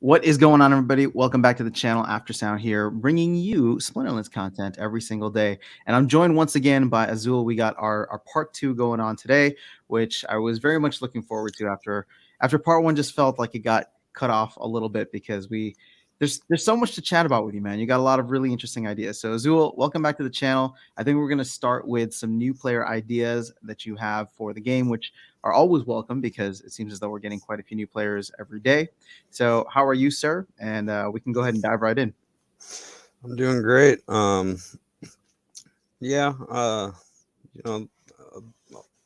What is going on, everybody? Welcome back to the channel. After Sound here, bringing you Splinterlands content every single day. And I'm joined once again by Azull. We got our part two going on today, which I was very much looking forward to after part one just felt like it got cut off a little bit because there's so much to chat about with you, man. You got a lot of really interesting ideas. So Azull, welcome back to the channel. I think we're gonna start with some new player ideas that you have for the game, which are always welcome because it seems as though we're getting quite a few new players every day. So, how are you, sir? And we can go ahead and dive right in. I'm doing great. Yeah, you know, uh,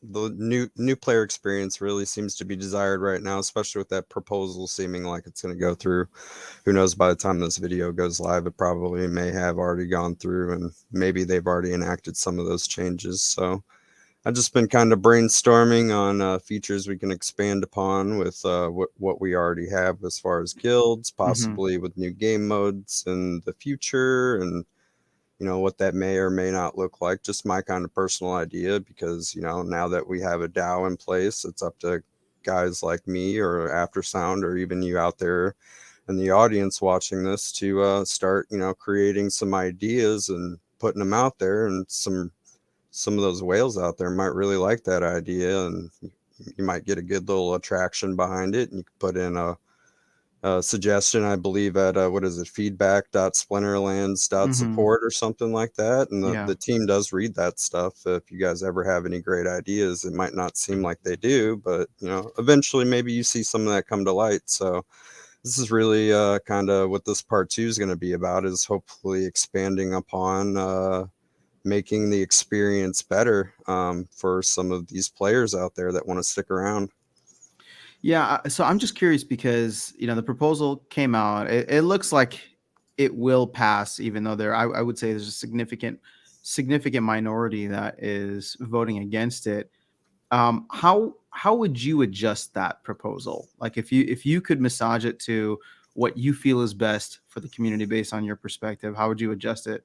the new player experience really seems to be desired right now, especially with that proposal seeming like it's going to go through. Who knows? By the time this video goes live, it probably may have already gone through, and maybe they've already enacted some of those changes. So I've just been kind of brainstorming on features we can expand upon with what we already have as far as guilds, Hmm. possibly with new game modes in the future, and what that may or may not look like. Just my kind of personal idea, because now that we have a DAO in place, it's up to guys like me or After Sound or even you out there in the audience watching this to start creating some ideas and putting them out there, and some of those whales out there might really like that idea, and you might get a good little attraction behind it, and you can put in a suggestion, I believe, at what is it, Hmm. feedback.splinterlands.support or something like that. And Yeah. the team does read that stuff. If you guys ever have any great ideas, it might not seem like they do, but eventually maybe you see some of that come to light. So this is really kind of what this part two is going to be about, is hopefully expanding upon making the experience better for some of these players out there that want to stick around. Yeah. So I'm just curious because the proposal came out. It looks like it will pass, even though I would say there's a significant minority that is voting against it. How would you adjust that proposal? Like if you could massage it to what you feel is best for the community based on your perspective, how would you adjust it?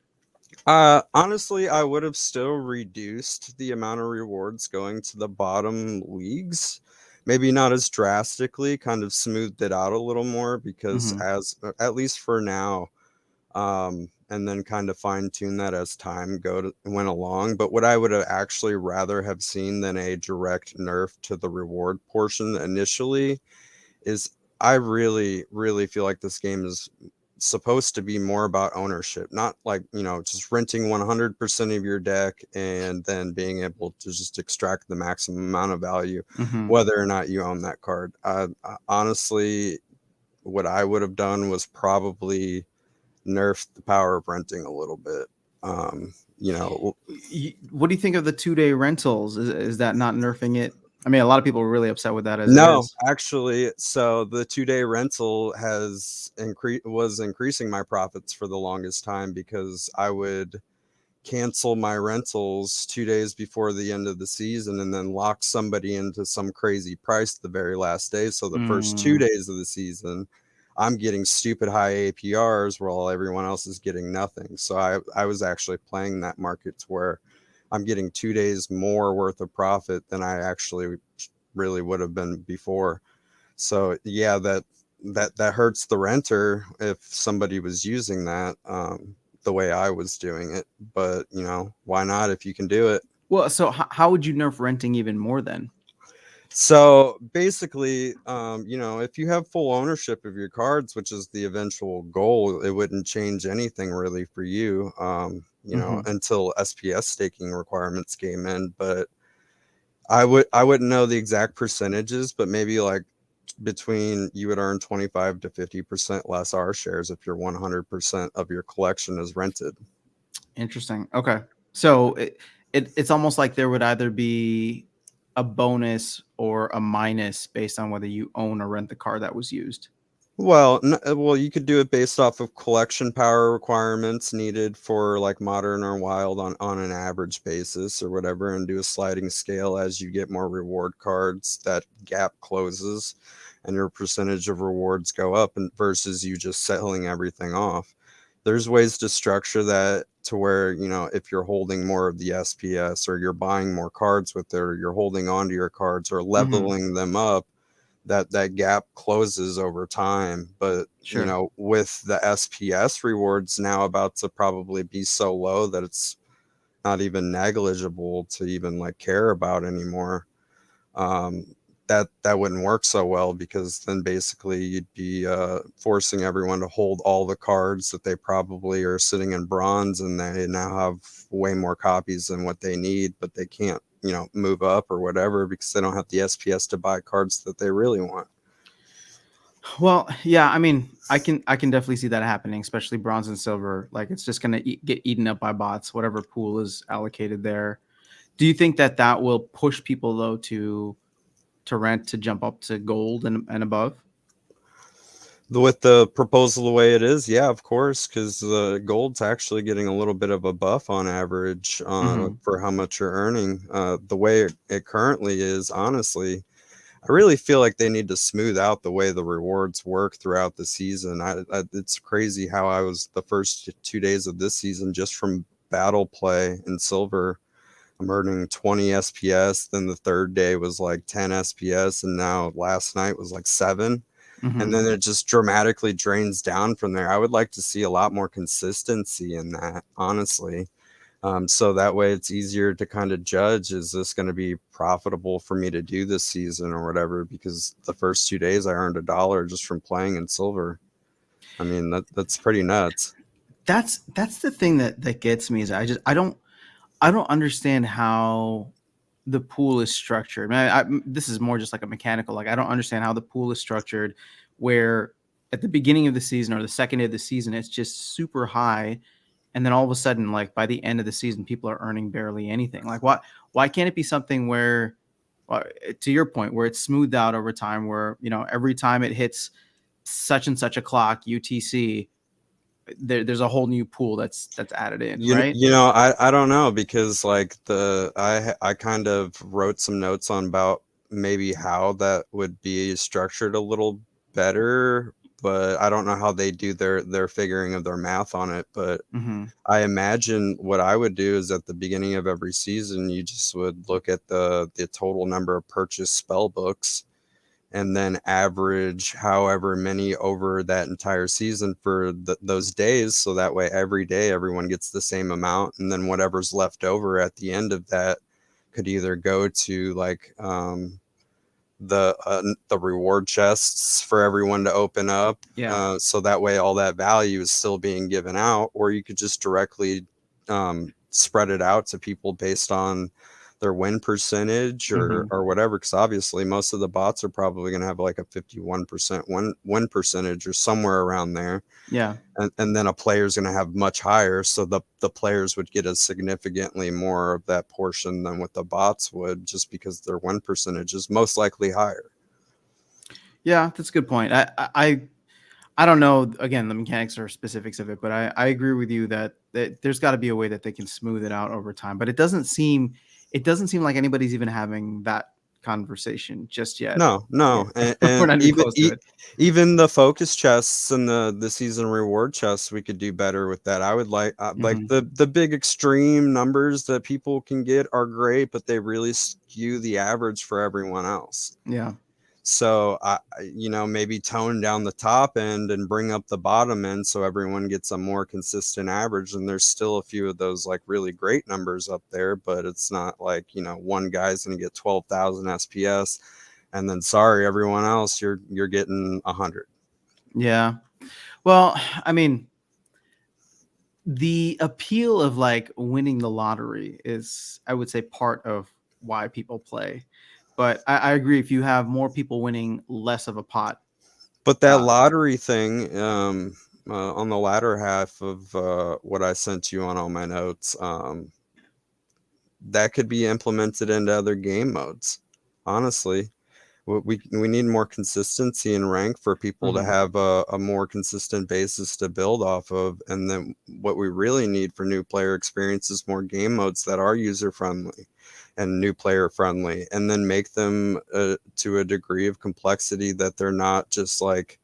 Honestly, I would have still reduced the amount of rewards going to the bottom leagues. Maybe not as drastically, kind of smoothed it out a little more, because Hmm. as at least for now, and then kind of fine tune that as time went along. But what I would have actually rather have seen than a direct nerf to the reward portion initially is, I really, really feel like this game is supposed to be more about ownership, not like, just renting 100% of your deck and then being able to just extract the maximum amount of value, Hmm. whether or not you own that card. Honestly, what I would have done was probably nerf the power of renting a little bit. You know, What do you think of the 2-day rentals? Is that not nerfing it? I mean, a lot of people are really upset with that as it no, is. actually, so the 2-day rental was increasing my profits for the longest time, because I would cancel my rentals 2 days before the end of the season and then lock somebody into some crazy price the very last day. So the first two Mm, days of the season, I'm getting stupid high APRs while everyone else is getting nothing. So I was actually playing that market to where I'm getting 2 days more worth of profit than I actually really would have been before. So yeah, that hurts the renter if somebody was using that the way I was doing it. But why not if you can do it? well, so how would you nerf renting even more then? So basically, if you have full ownership of your cards, which is the eventual goal, it wouldn't change anything really for you, Hmm. until SPS staking requirements came in. But I wouldn't know the exact percentages, but maybe like between, you would earn 25 to 50% less R shares if your 100% of your collection is rented. Interesting. Okay, so it's almost like there would either be a bonus or a minus based on whether you own or rent the car that was used. Well, you could do it based off of collection power requirements needed for like modern or wild on an average basis or whatever, and do a sliding scale. As you get more reward cards, that gap closes and your percentage of rewards go up, and versus you just selling everything off. There's ways to structure that to where, if you're holding more of the SPS, or you're buying more cards with it, or you're holding on to your cards or Hmm. leveling them up, that gap closes over time. But Sure. with the SPS rewards now about to probably be so low that it's not even negligible to even like care about anymore, um, that wouldn't work so well, because then basically you'd be forcing everyone to hold all the cards that they probably are sitting in bronze, and they now have way more copies than what they need, but they can't move up or whatever because they don't have the SPS to buy cards that they really want. Well, yeah, I mean, I can definitely see that happening, especially bronze and silver. Like it's just gonna get eaten up by bots, whatever pool is allocated there. Do you think that that will push people though to rent to jump up to gold and above? With the proposal the way it is, yeah, of course, because the gold's actually getting a little bit of a buff on average Hmm. for how much you're earning. The way it currently is, honestly, I really feel like they need to smooth out the way the rewards work throughout the season. It's crazy how I was the first 2 days of this season just from battle play in silver. I'm earning 20 SPS. Then the third day was like 10 SPS, and now last night was like 7. And Hmm. then it just dramatically drains down from there. I would like to see a lot more consistency in that, honestly. So that way it's easier to kind of judge, is this going to be profitable for me to do this season or whatever? Because the first 2 days I earned $1 just from playing in silver. I mean, that's pretty nuts. That's the thing that gets me is I don't understand how the pool is structured. This is more just like a mechanical. Like I don't understand how the pool is structured, where at the beginning of the season or the second day of the season, it's just super high, and then all of a sudden, like by the end of the season, people are earning barely anything. Like why can't it be something where, to your point, where it's smoothed out over time, where every time it hits such and such a clock UTC, there's a whole new pool that's added in, right? I don't know, because like I kind of wrote some notes on about maybe how that would be structured a little better, but I don't know how they do their figuring of their math on it. But Hmm. I imagine what I would do is at the beginning of every season, you just would look at the total number of purchased spell books, and then average however many over that entire season for those days. So that way, every day, everyone gets the same amount. And then whatever's left over at the end of that could either go to like the reward chests for everyone to open up. Yeah. So that way, all that value is still being given out, or you could just directly spread it out to people based on their win percentage or Hmm. or whatever. Because obviously, most of the bots are probably going to have like a 51% win percentage or somewhere around there, Yeah. and then a player's going to have much higher, so the players would get a significantly more of that portion than what the bots would, just because their win percentage is most likely higher. Yeah, that's a good point. I don't know again the mechanics or specifics of it, but I agree with you that there's got to be a way that they can smooth it out over time. But it doesn't seem like anybody's even having that conversation just yet. No, Yeah. no, and, We're and not even close to it. even the focus chests and the season reward chests, we could do better with that. I would like Hmm. the big extreme numbers that people can get are great, but they really skew the average for everyone else. Yeah. So maybe tone down the top end and bring up the bottom end so everyone gets a more consistent average. And there's still a few of those like really great numbers up there, but it's not like one guy's going to get 12,000 SPS, and then sorry everyone else, you're getting 100. Yeah. Well, I mean, the appeal of like winning the lottery is, I would say, part of why people play. But I agree, if you have more people winning less of a pot. But that uh, lottery thing, on the latter half of what I sent you on all my notes, that could be implemented into other game modes, honestly. We need more consistency in rank for people to mhm. have a more consistent basis to build off of. And then what we really need for new player experience is more game modes that are user friendly and new player friendly, and then make them to a degree of complexity that they're not just like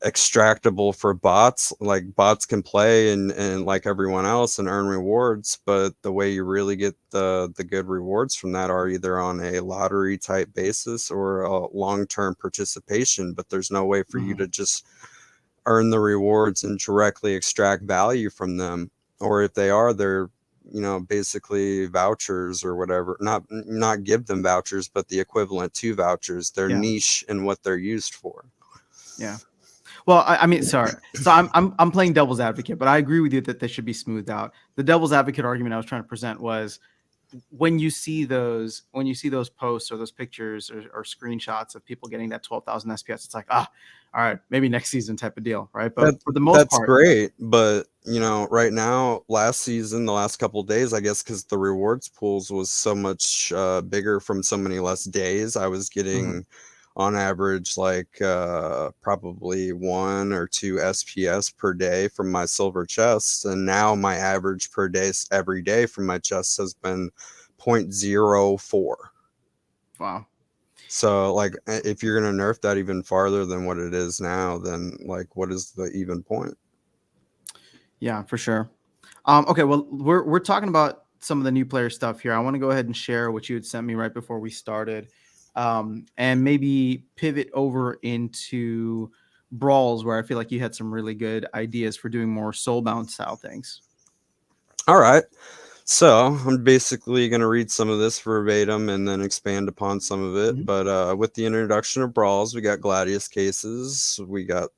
extractable for bots. Like bots can play and like everyone else and earn rewards, but the way you really get the good rewards from that are either on a lottery type basis or a long-term participation, but there's no way for you Mhm. to just earn the rewards and directly extract value from them. Or if they are, they're basically vouchers or whatever. Not give them vouchers, but the equivalent to vouchers. They're Yeah. niche in what they're used for. Yeah. Well, I mean, sorry. So I'm playing devil's advocate, but I agree with you that they should be smoothed out. The devil's advocate argument I was trying to present was when you see those posts or those pictures or screenshots of people getting that 12,000 SPS, it's like, all right, maybe next season type of deal, right? But for the most That's part, great, but right now, last season, the last couple of days, I guess, because the rewards pools was so much bigger from so many less days, I was mhm, getting on average like probably 1 or 2 SPS per day from my silver chests, and now my average per day every day from my chests has been 0.04. wow, So, like, if you're gonna nerf that even farther than what it is now, then like, what is the even point? yeah, for sure. Okay, well, we're talking about some of the new player stuff here. I want to go ahead and share what you had sent me right before we started, and maybe pivot over into Brawls, where I feel like you had some really good ideas for doing more soulbound style things. All right. So I'm basically going to read some of this verbatim and then expand upon some of it. Mhm. But with the introduction of Brawls, we got Gladius cases. We got,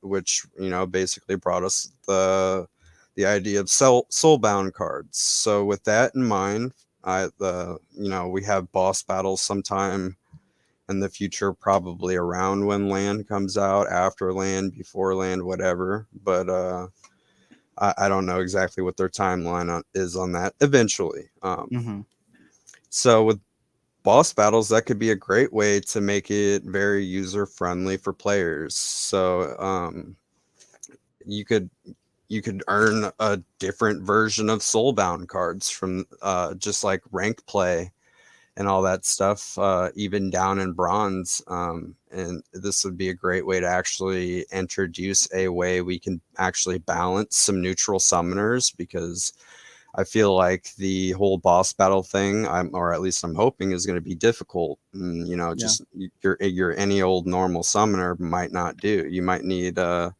which, basically brought us the idea of soulbound cards. So with that in mind, we have boss battles sometime in the future, probably around when land comes out, after land, before land, whatever. But I don't know exactly what their timeline is on that eventually. Mhm. So with boss battles, that could be a great way to make it very user friendly for players. So you could earn a different version of soulbound cards from just like rank play and all that stuff, even down in bronze. And this would be a great way to actually introduce a way we can actually balance some neutral summoners, because I feel like the whole boss battle thing, or at least I'm hoping, is going to be difficult. And, Yeah. just your any old normal summoner might not do. You might need a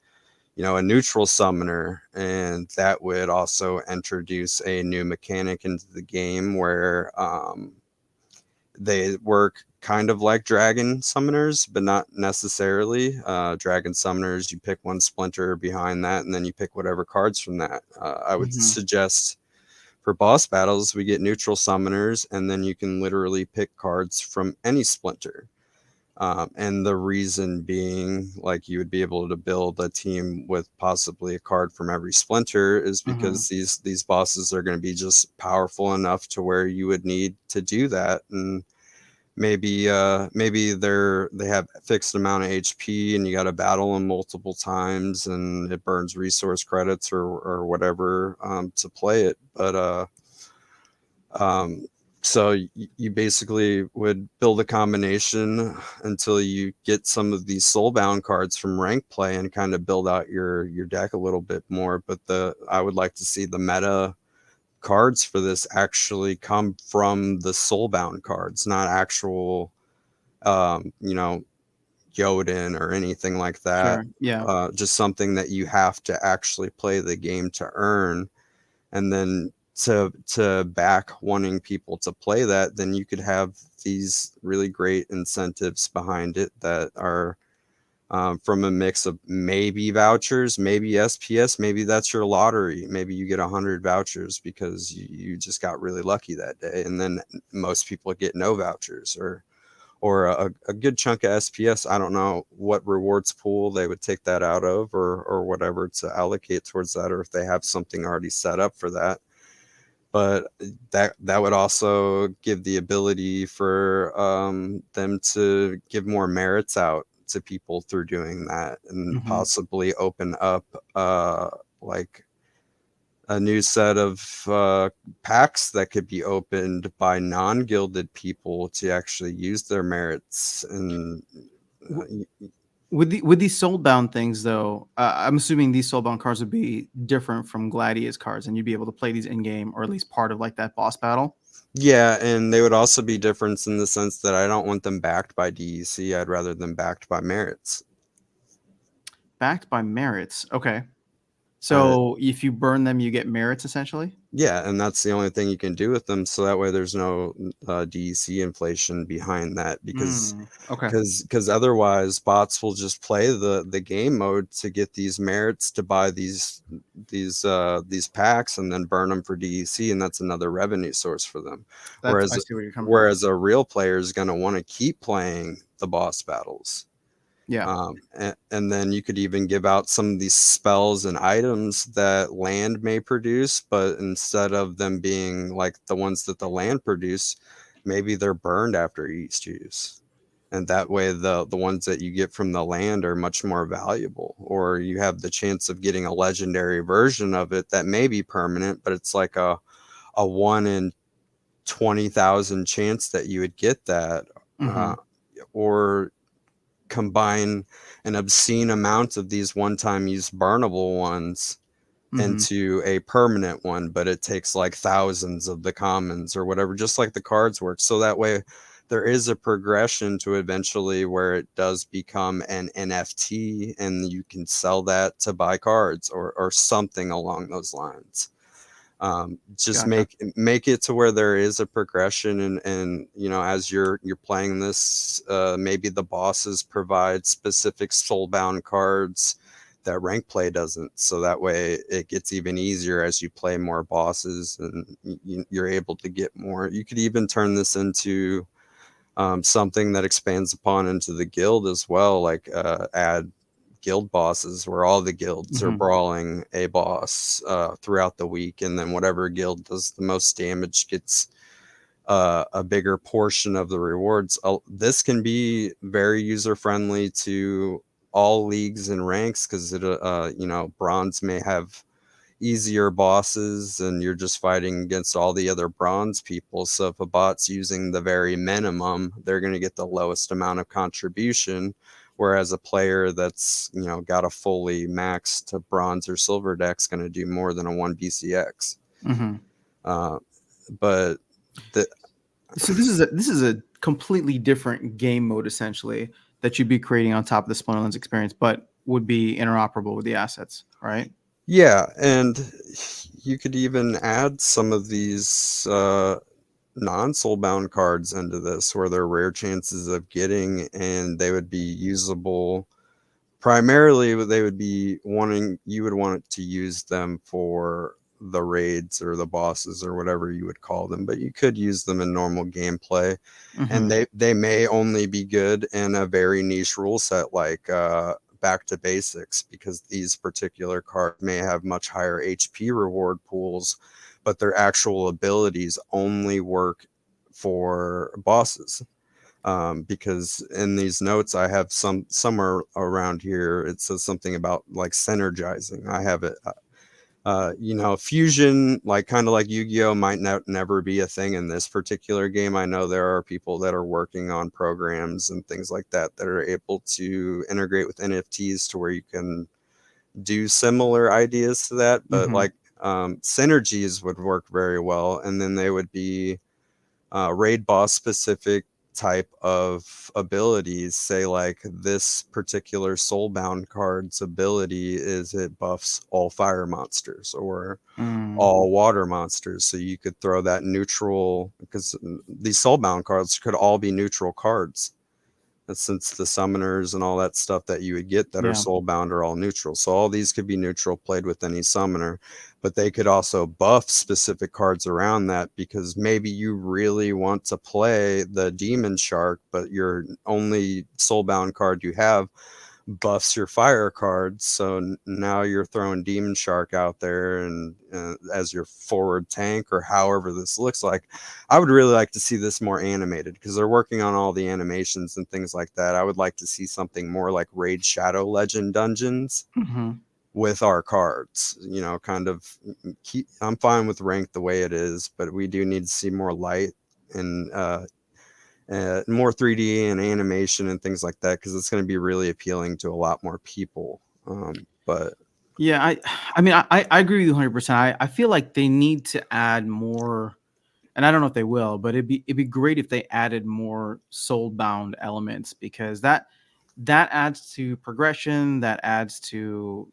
neutral summoner, and that would also introduce a new mechanic into the game where they work kind of like dragon summoners, but not necessarily. Dragon summoners, you pick one splinter behind that, and then you pick whatever cards from that. I would Mhm. suggest for boss battles, we get neutral summoners, and then you can literally pick cards from any splinter. And the reason being, like, you would be able to build a team with possibly a card from every splinter, is Mhm. because these bosses are going to be just powerful enough to where you would need to do that. And maybe they have a fixed amount of HP and you got to battle them multiple times and it burns resource credits or whatever to play it. But um, so you basically would build a combination until you get some of these soulbound cards from rank play and kind of build out your deck a little bit more. But the I would like to see the meta cards for this actually come from the soulbound cards, not actual um, you know, Yoden or anything like that. Sure. Yeah. Just something that you have to actually play the game to earn, and then to back wanting people to play that, then you could have these really great incentives behind it that are from a mix of maybe vouchers, maybe SPS, maybe that's your lottery. Maybe you get 100 vouchers because you just got really lucky that day, and then most people get no vouchers, or a good chunk of SPS. I don't know what rewards pool they would take that out of, or whatever, to allocate towards that, or if they have something already set up for that. But that would also give the ability for them to give more merits out to people through doing that, and Mhm. possibly open up like a new set of packs that could be opened by non-gilded people to actually use their merits. And uh, with these soulbound things, though, I'm assuming these soulbound cards would be different from Gladius cards, and you'd be able to play these in game, or at least part of like that boss battle. Yeah, and they would also be different in the sense that I don't want them backed by DEC. I'd rather them backed by merits. Backed by merits. Okay. Uh, So if you burn them, you get merits essentially. yeah, and that's the only thing you can do with them. So that way, there's no DEC inflation behind that because Okay. because otherwise bots will just play the game mode to get these merits to buy these packs and then burn them for DEC, and that's another revenue source for them. That's I Whereas see where you're coming from. whereas a real player is going to want to keep playing the boss battles. Yeah. And then you could even give out some of these spells and items that land may produce, but instead of them being like the ones that the land produce, maybe they're burned after each use. And that way the ones that you get from the land are much more valuable. Or you have the chance of getting a legendary version of it that may be permanent, but it's like a 1 in 20,000 chance that you would get that. Mm-hmm. Uh, or combine an obscene amount of these one-time use burnable ones Mm-hmm. into a permanent one, but it takes like thousands of the commons or whatever, just like the cards work. So that way there is a progression to eventually where it does become an NFT and you can sell that to buy cards or something along those lines. Just Gotcha. make it to where there is a progression, and as you're playing this, maybe the bosses provide specific soulbound cards that rank play doesn't, so that way it gets even easier as you play more bosses and you're able to get more. You could even turn this into something that expands upon into the guild as well, like add guild bosses where all the guilds are Mm-hmm. brawling a boss throughout the week, and then whatever guild does the most damage gets a bigger portion of the rewards. This can be very user friendly to all leagues and ranks because bronze may have easier bosses and you're just fighting against all the other bronze people. So if a bot's using the very minimum, they're going to get the lowest amount of contribution. Whereas a player that's got a fully maxed bronze or silver deck's going to do more than a one BCX. Mm-hmm. Uh, but the So this is a completely different game mode essentially that you'd be creating on top of the Splinterlands experience, but would be interoperable with the assets, right? Yeah, and you could even add some of these non-soulbound cards into this where there are rare chances of getting, and they would be usable. Primarily, they would be wanting you would want to use them for the raids or the bosses or whatever you would call them, but you could use them in normal gameplay, and Mm-hmm. they may only be good in a very niche rule set like back to basics, because these particular cards may have much higher HP reward pools, but their actual abilities only work for bosses. Because in these notes I have somewhere around here it says something about like synergizing. I have it. Fusion, like kind of like Yu-Gi-Oh, might never be a thing in this particular game. I know there are people that are working on programs and things like that are able to integrate with NFTs to where you can do similar ideas to that, but Mm-hmm. like synergies would work very well, and then they would be raid boss specific type of abilities. Say like this particular soulbound card's ability is it buffs all fire monsters or Mm. all water monsters, so you could throw that neutral, because these soulbound cards could all be neutral cards. And since the summoners and all that stuff that you would get that are Yeah. soulbound are all neutral, so all these could be neutral played with any summoner, but they could also buff specific cards around that, because maybe you really want to play the demon shark, but your only soulbound card you have buffs your fire cards. So now you're throwing Demon Shark out there and as your forward tank or however this looks like. I would really like to see this more animated because they're working on all the animations and things like that. I would like to see something more like Raid Shadow Legend dungeons Mm-hmm. with our cards. Kind of I'm fine with rank the way it is, but we do need to see more light and more 3D and animation and things like that, because it's going to be really appealing to a lot more people. But Yeah, I agree with you 100%. I feel like they need to add more, and I don't know if they will, but it'd be great if they added more soul-bound elements, because that adds to progression, that adds to,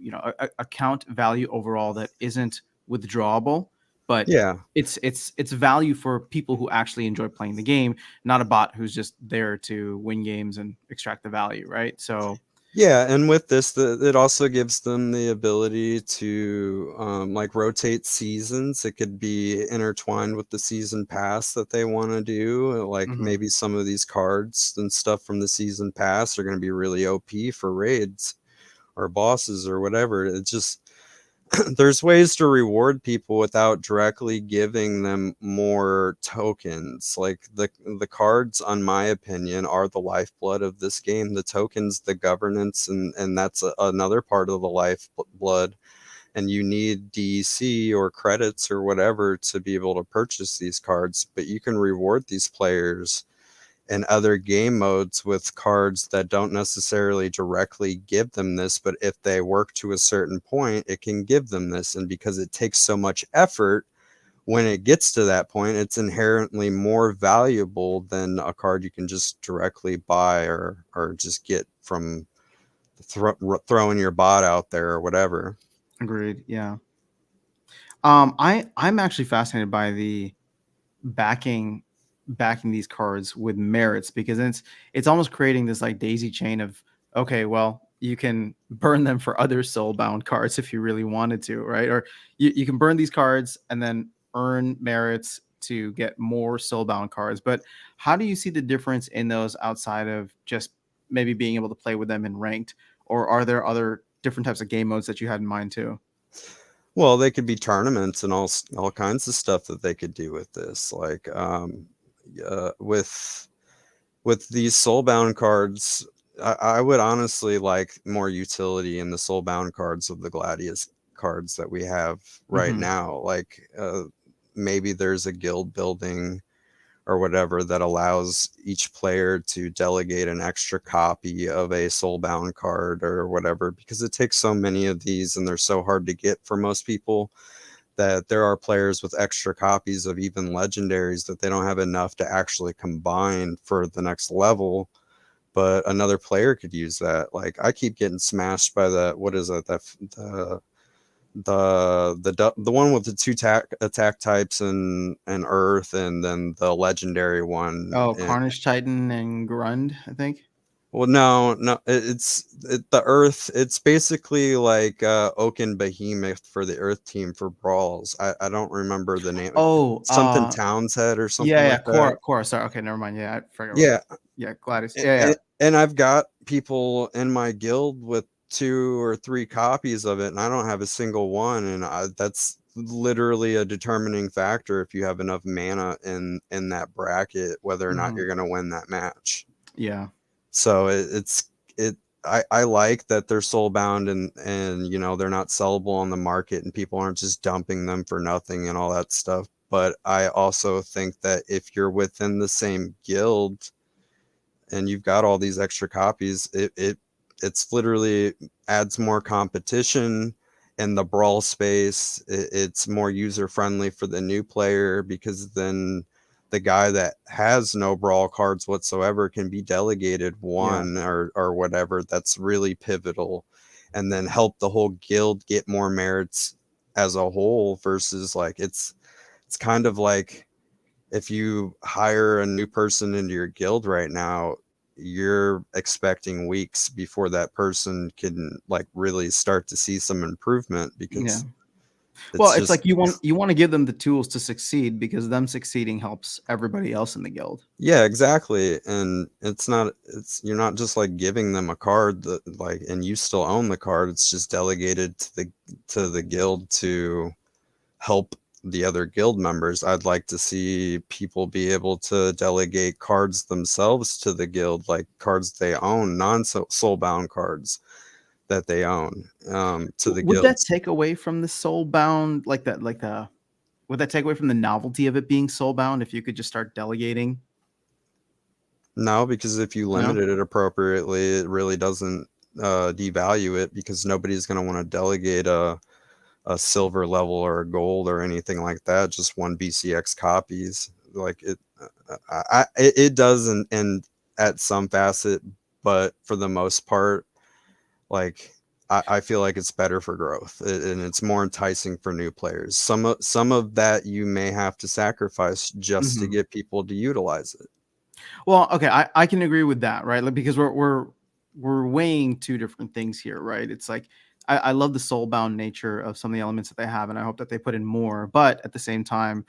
account value overall that isn't withdrawable, but yeah, it's value for people who actually enjoy playing the game, not a bot who's just there to win games and extract the value, right? So, yeah, and with this, it also gives them the ability to like rotate seasons. It could be intertwined with the season pass that they want to do. Like mhm, maybe some of these cards and stuff from the season pass are going to be really OP for raids or bosses or whatever. It's just there's ways to reward people without directly giving them more tokens. Like the cards, on my opinion, are the lifeblood of this game. The tokens, the governance, and that's another part of the lifeblood. And you need DEC or credits or whatever to be able to purchase these cards. But you can reward these players and other game modes with cards that don't necessarily directly give them this, but if they work to a certain point, it can give them this. And because it takes so much effort, when it gets to that point, it's inherently more valuable than a card you can just directly buy or just get from throwing your bot out there or whatever. agreed. Yeah. I'm actually fascinated by the backing backing these cards with merits, because it's almost creating this like daisy chain of, okay, well, you can burn them for other soulbound cards if you really wanted to, right? Or you can burn these cards and then earn merits to get more soulbound cards. But how do you see the difference in those outside of just maybe being able to play with them in ranked? Or are there other different types of game modes that you had in mind too? Well, they could be tournaments and all kinds of stuff that they could do with this, like with these soulbound cards. I would honestly like more utility in the soulbound cards of the Gladius cards that we have right Hmm. now. Like maybe there's a guild building or whatever that allows each player to delegate an extra copy of a soulbound card or whatever, because it takes so many of these and they're so hard to get for most people that there are players with extra copies of even legendaries that they don't have enough to actually combine for the next level. But another player could use that. Like I keep getting smashed by the what is it, that the one with the two attack types and earth, and then the legendary one. Oh, And Carnage Titan and Grund, I think. well, no, the earth. It's basically like Oaken Behemoth for the earth team for Brawls. I don't remember the name. Oh, Something Townshead or something yeah, like that. Cora. Sorry, okay, never mind. Yeah, I forgot about Yeah, that. Yeah, Gladys. Yeah, yeah. and I've got people in my guild with 2 or 3 copies of it, and I don't have a single one. And that's literally a determining factor if you have enough mana in that bracket, whether or not Hmm. you're going to win that match. Yeah, So it's it. I like that they're soul bound and they're not sellable on the market and people aren't just dumping them for nothing and all that stuff. But I also think that if you're within the same guild and you've got all these extra copies, it's literally adds more competition in the brawl space. It's more user friendly for the new player, because then the guy that has no brawl cards whatsoever can be delegated yeah, one or whatever. That's really pivotal, and then help the whole guild get more merits as a whole. Versus like it's kind of like if you hire a new person into your guild right now, you're expecting weeks before that person can like really start to see some improvement, yeah. because Well, it's it's just like you want to give them the tools to succeed, because them succeeding helps everybody else in the guild. yeah, exactly. And you're not just like giving them a card that like and you still own the card. It's just delegated to the guild to help the other guild members. I'd like to see people be able to delegate cards themselves to the guild, like cards they own, non soulbound cards that they own, to the Would that guilds. take away from the soul bound, like that, like the would that take away from the novelty of it being soul bound if you could just start delegating? No, because if you No. limited it appropriately, it really doesn't devalue it because nobody's going to want to delegate a silver level or a gold or anything like that. Just one BCX copies. Like it does and at some facet, but for the most part, like I feel like it's better for growth and it's more enticing for new players. Some of that you may have to sacrifice just to Hmm. get people to utilize it. Well, okay, I can agree with that, right? Like, because we're weighing two different things here, right? It's like I love the soulbound nature of some of the elements that they have, and I hope that they put in more. But at the same time,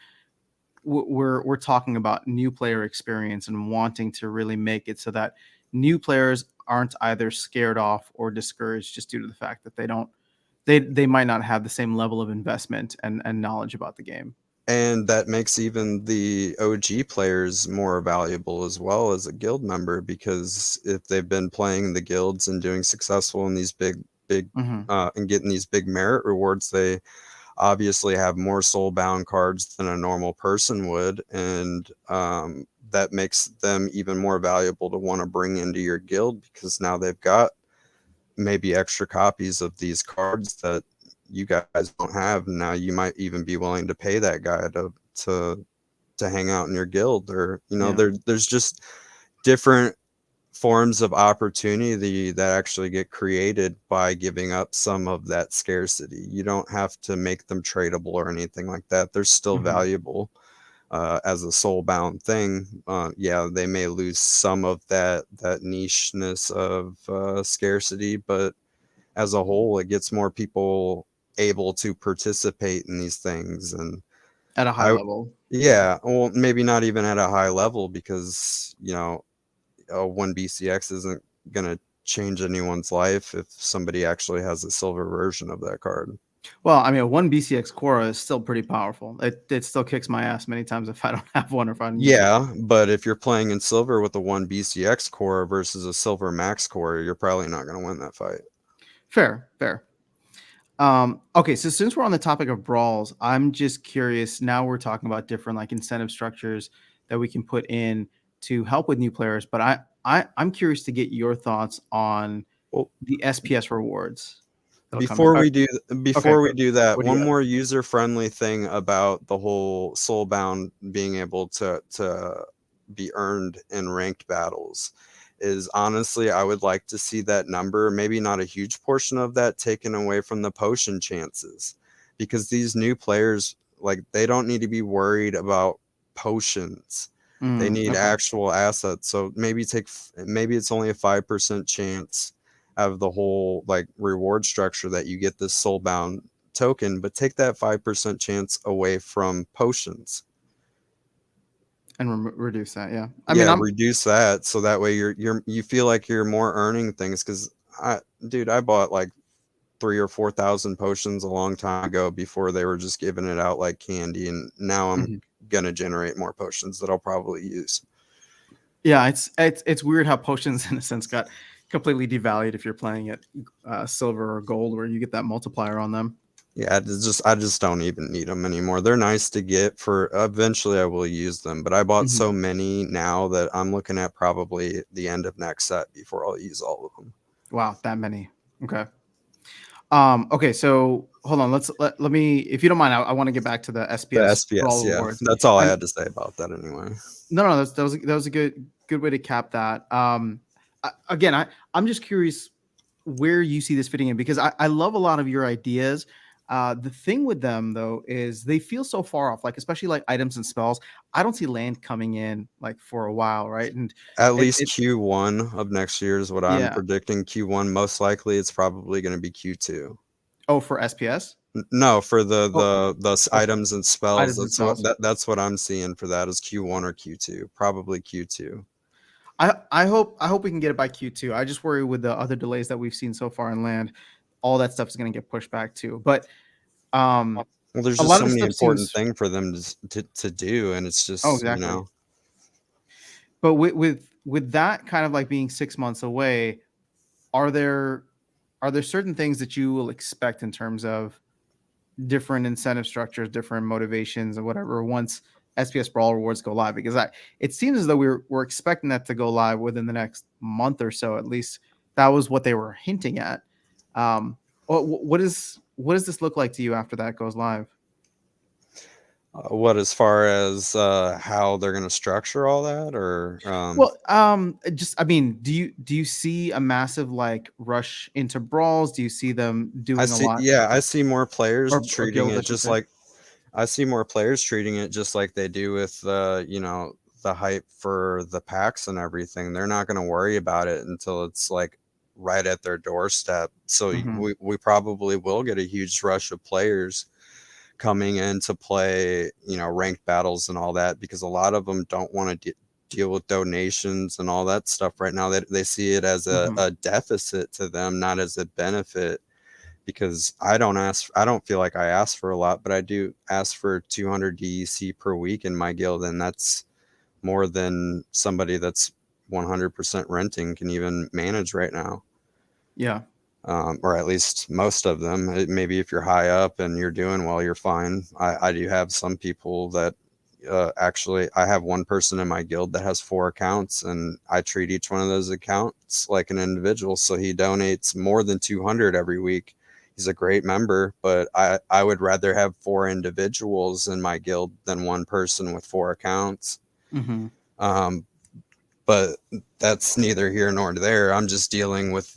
we're talking about new player experience and wanting to really make it so that new players aren't either scared off or discouraged just due to the fact that they might not have the same level of investment and knowledge about the game. And that makes even the OG players more valuable as well as a guild member because if they've been playing the guilds and doing successful in these big Hmm. and getting these big merit rewards, they obviously have more soulbound cards than a normal person would, and that makes them even more valuable to want to bring into your guild because now they've got maybe extra copies of these cards that you guys don't have. Now you might even be willing to pay that guy to hang out in your guild, or Yeah, there's just different forms of opportunity that actually get created by giving up some of that scarcity. You don't have to make them tradable or anything like that. They're still hmm, valuable as a soul bound thing. Yeah, they may lose some of that nicheness of scarcity, but as a whole, it gets more people able to participate in these things. And at a high I, level. yeah, well, maybe not even at a high level because one BCX isn't gonna change anyone's life if somebody actually has a silver version of that card. Well, I mean, a one BCX Quora is still pretty powerful. It still kicks my ass many times if I don't have one or if I don't use it. Yeah, but if you're playing in silver with a one BCX core versus a silver max core, you're probably not gonna win that fight. Fair, fair. Okay, so since we're on the topic of brawls, I'm just curious. Now we're talking about different like incentive structures that we can put in to help with new players. But I'm curious to get your thoughts on Well, the SPS rewards that'll come in. Before we do Okay, before we do that, what do you one got? more user-friendly thing about the whole soulbound being able to be earned in ranked battles is honestly I would like to see that number, maybe not a huge portion of that taken away from the potion chances because these new players like they don't need to be worried about potions. They need Okay, actual assets. So maybe it's only a 5% chance of the whole like reward structure that you get this soulbound token, but take that 5% chance away from potions. and reduce that. Yeah, I mean, Yeah, I'm. reduce that so that way you feel like you're more earning things because I bought like 3 or 4 thousand potions a long time ago before they were just giving it out like candy, and now I'm Mhm. gonna generate more potions that I'll probably use. Yeah, it's weird how potions in a sense got completely devalued if you're playing at silver or gold, where you get that multiplier on them. Yeah, I just don't even need them anymore. They're nice to get for eventually I will use them, but I bought Mhm. so many now that I'm looking at probably the end of next set before I'll use all of them. Wow, that many. Okay. Okay, so hold on. Let me, if you don't mind, I want to get back to the The SPS SPS, brawl yeah, rewards. that's all I And had to say about that anyway. no, that was a good way to cap that. Again, I'm just curious where you see this fitting in because I love a lot of your ideas. The thing with them though is they feel so far off, like especially like items and spells. I don't see land coming in like for a while, right? And At least it Q1 of next year is what I'm yeah. predicting. Q1 most likely it's probably going to be Q2. Oh, for SPS. No, for Oh, oh, items and spells. items and spells. That's what I'm seeing for that is Q1 or Q2. Probably Q2. I hope we can get it by Q2. I just worry with the other delays that we've seen so far in land, all that stuff is going to get pushed back too. But um, Well, there's a just lot of so the many stuff important seems. things for them to do, and it's Oh, just exactly. But with that kind of like being 6 months away, are there are there certain things that you will expect in terms of different incentive structures, different motivations, or whatever? Once SPS Brawl rewards go live? Because it seems as though we're expecting that to go live within the next month or so. At least that was what they were hinting at. What does this look like to you after that goes live? What, as far as how they're going to structure all that, or Well, just I mean, do you see a massive like rush into brawls? Do you see them I doing a see, lot, yeah, I see more players or treating guilds, I it should just say? like I see more players treating it just like they do with the hype for the packs and everything. They're not going to worry about it until it's like right at their doorstep. So Hmm. we probably will get a huge rush of players coming in to play, ranked battles and all that, because a lot of them don't want to deal with donations and all that stuff right now. They see it as Hmm. a deficit to them, not as a benefit. Because I don't feel like I ask for a lot, but I do ask for 200 DEC per week in my guild, and that's more than somebody that's 100% renting can even manage right now. Yeah. Or at least most of them. Maybe if you're high up and you're doing well, you're fine. I do have some people that actually, I have one person in my guild that has 4 accounts, and I treat each one of those accounts like an individual. So he donates more than 200 every week. He's a great member, but I would rather have 4 individuals in my guild than one person with 4 accounts. Hmm. Um, but that's neither here nor there. I'm just dealing with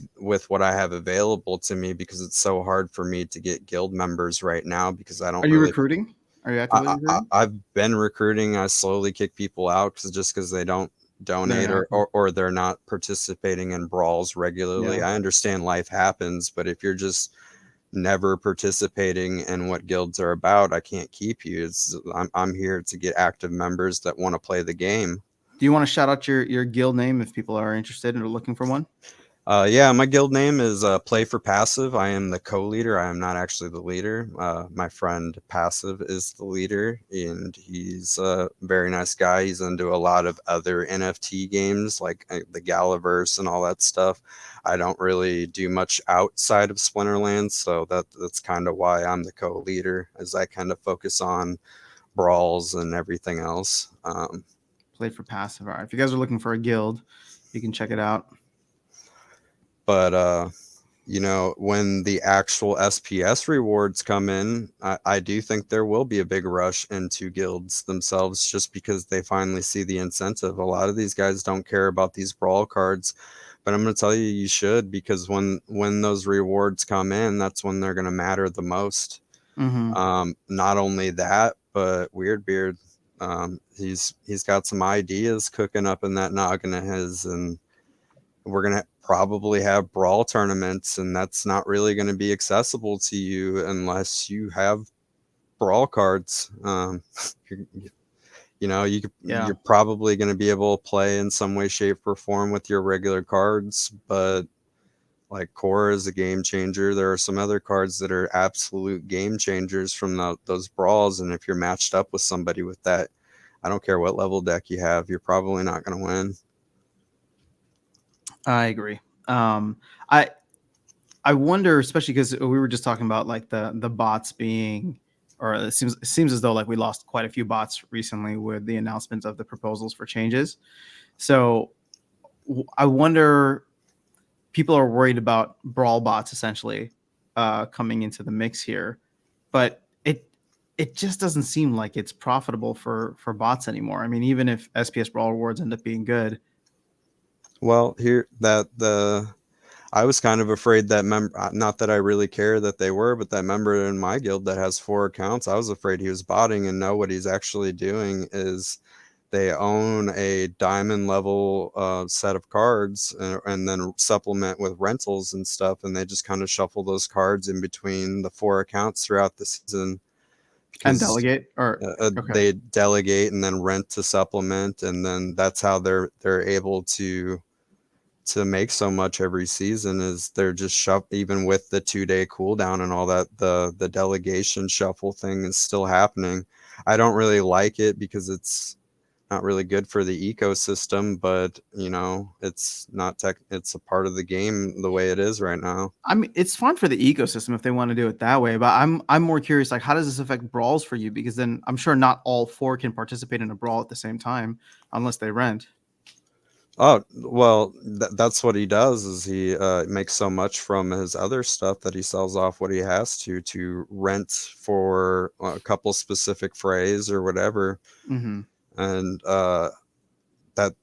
what I have available to me, because it's so hard for me to get guild members right now, because I Are don't you really. recruiting? Are you actively recruiting? I've been recruiting. I slowly kick people out because they don't They're donate, not. or they're not participating in brawls regularly. Yeah. I understand life happens, but if you're just never participating in what guilds are about, I can't keep you. I'm here to get active members that want to play the game. Do you want to shout out your guild name if people are interested and are looking for one? Yeah, my guild name is Play for Passive. I am the co-leader. I am not actually the leader. My friend Passive is the leader, and he's a very nice guy. He's into a lot of other NFT games like the Galaverse and all that stuff. I don't really do much outside of Splinterlands, so that's kind of why I'm the co-leader, as I kind of focus on brawls and everything else. Play for passive. All right. If you guys are looking for a guild, you can check it out. But when the actual SPS rewards come in, I do think there will be a big rush into guilds themselves, just because they finally see the incentive. A lot of these guys don't care about these brawl cards, but I'm going to tell you, you should, because when those rewards come in, that's when they're going to matter the most. Hmm. Not only that, but Weirdbeard, he's got some ideas cooking up in that noggin of his, and we're going to probably have brawl tournaments, and that's not really going to be accessible to you unless you have brawl cards. you, Yeah. you're probably going to be able to play in some way, shape, or form with your regular cards, but like core is a game changer. There are some other cards that are absolute game changers from those brawls, and if you're matched up with somebody with that, I don't care what level deck you have, you're probably not going to win. I agree. Um, I I wonder, especially because we were just talking about like the bots being, or it seems as though like we lost quite a few bots recently with the announcement of the proposals for changes. So I wonder, people are worried about brawl bots essentially coming into the mix here, but it just doesn't seem like it's profitable for bots anymore. I mean, even if SPS brawl rewards end up being good. Well, here that the I was kind of afraid that member, not that I really care that they were, but that member in my guild that has 4 accounts, I was afraid he was botting. And no, what he's actually doing is they own a diamond level set of cards, and then supplement with rentals and stuff. And they just kind of shuffle those cards in between the 4 accounts throughout the season, And because delegate, or okay. they delegate and then rent to supplement. And then that's how they're able to make so much every season, is they're just even with the 2-day cooldown and all that, the delegation shuffle thing is still happening. I don't really like it, because it's not really good for the ecosystem, but you know, it's not tech. It's a part of the game the way it is right now. I mean, it's fun for the ecosystem if they want to do it that way, but I'm more curious, like, how does this affect brawls for you? Because then I'm sure not all four can participate in a brawl at the same time unless they rent. Oh, well, that's what he does is he makes so much from his other stuff that he sells off what he has to rent for a couple specific frays or whatever. Mm-hmm. And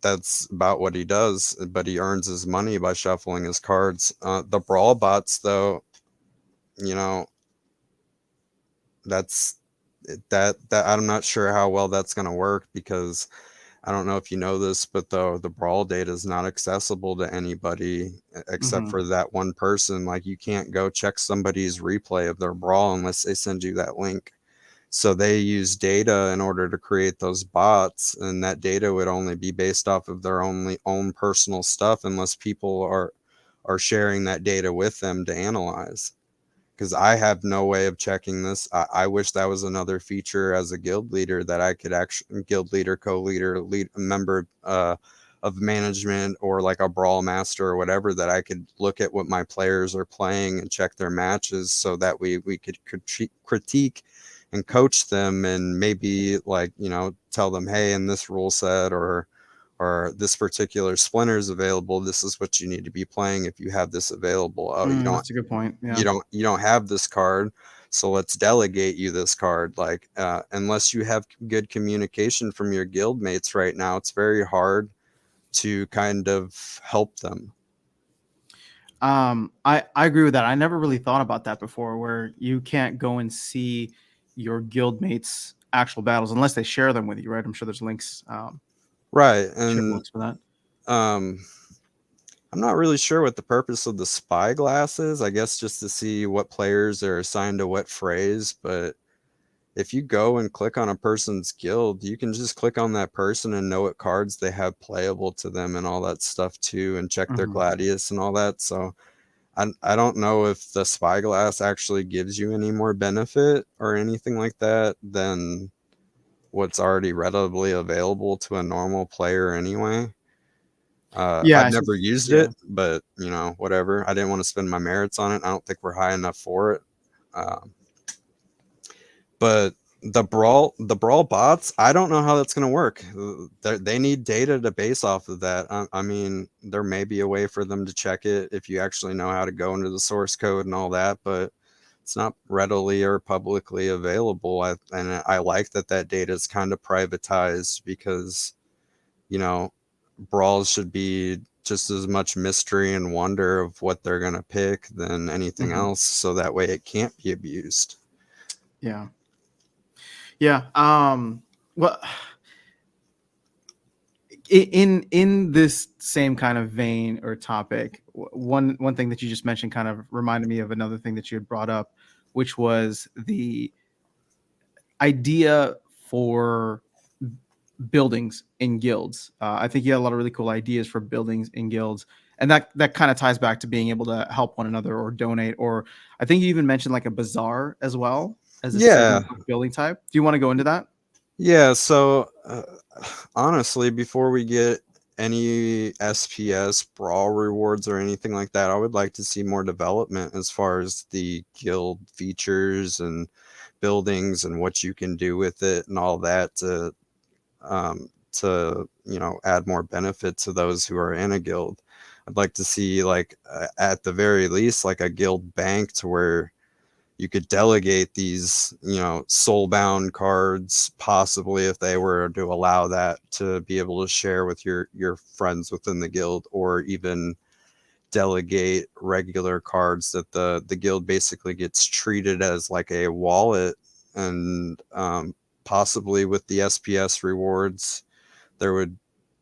that's about what he does, but he earns his money by shuffling his cards. The brawl bots, though, you know, that's that I'm not sure how well that's going to work because I don't know if you know this, but the brawl data is not accessible to anybody except Mm-hmm. for that one person. Like you can't go check somebody's replay of their brawl unless they send you that link. So they use data in order to create those bots, and that data would only be based off of their own personal stuff unless people are sharing that data with them to analyze. Because I have no way of checking this. I wish that was another feature as a guild leader that I could actually guild leader, co-leader, lead member of management or like a brawl master or whatever that I could look at what my players are playing and check their matches so that we could critique and coach them and maybe like you know tell them hey in this rule set or this particular splinter is available, this is what you need to be playing if you have this available. Oh, you Mm, don't that's a good point. you Yeah. don't you don't have this card, so let's delegate you this card. Like unless you have good communication from your guild mates right now, it's very hard to kind of help them. I agree with that. I never really thought about that before, where you can't go and see your guild mates' actual battles unless they share them with you, right? I'm sure there's links, Right. shared And links for that. um I'm not really sure what the purpose of the spyglass is. I guess just to see what players are assigned to what phrase, but if you go and click on a person's guild, you can just click on that person and know what cards they have playable to them and all that stuff too, and check their Hmm. gladius and all that. So I don't know if the spyglass actually gives you any more benefit or anything like that than what's already readily available to a normal player anyway. Yeah, I've it's never just used yeah. it, but you know, whatever. I didn't want to spend my merits on it. I don't think we're high enough for it. Um, but the brawl bots, I don't know how that's going to work. They need data to base off of that. I mean, there may be a way for them to check it if you actually know how to go into the source code and all that, but it's not readily or publicly available. And I like that that data is kind of privatized because you know brawls should be just as much mystery and wonder of what they're going to pick than anything Hmm. else, so that way it can't be abused. Yeah. Yeah. Well, in this same kind of vein or topic, one thing that you just mentioned kind of reminded me of another thing that you had brought up, which was the idea for buildings in guilds. I think you had a lot of really cool ideas for buildings in guilds, and that kind of ties back to being able to help one another or donate. Or I think you even mentioned like a bazaar as well as a Yeah, second building type. Do you want to go into that? yeah. So honestly, before we get any SPS brawl rewards or anything like that, I would like to see more development as far as the guild features and buildings and what you can do with it and all that to you know add more benefit to those who are in a guild. I'd like to see like at the very least like a guild bank to where you could delegate these you know soulbound cards possibly if they were to allow that to be able to share with your friends within the guild, or even delegate regular cards that the guild basically gets treated as like a wallet. And possibly with the SPS rewards there would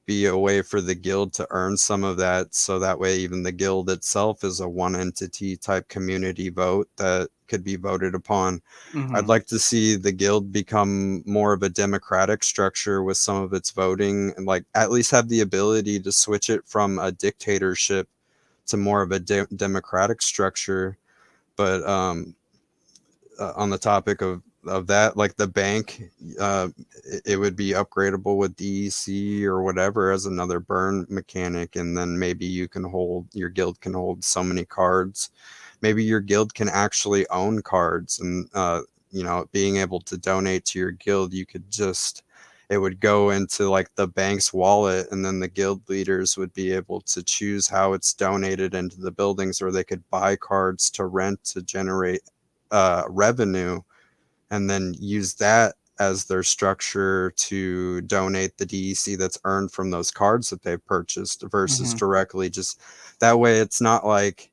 be a way for the guild to earn some of that, so that way even the guild itself is a one entity type community vote that could be voted upon. I'd Hmm. like to see the guild become more of a democratic structure with some of its voting, and like at least have the ability to switch it from a dictatorship to more of a democratic structure. But on the topic of of that, like the bank, uh, it would be upgradable with DEC or whatever as another burn mechanic, and then maybe your guild can hold so many cards. Maybe your guild can actually own cards, and being able to donate to your guild, you could just it would go into like the bank's wallet, and then the guild leaders would be able to choose how it's donated into the buildings, or they could buy cards to rent to generate revenue, and then use that as their structure to donate the DEC that's earned from those cards that they've purchased versus Hmm. directly just that way. It's not like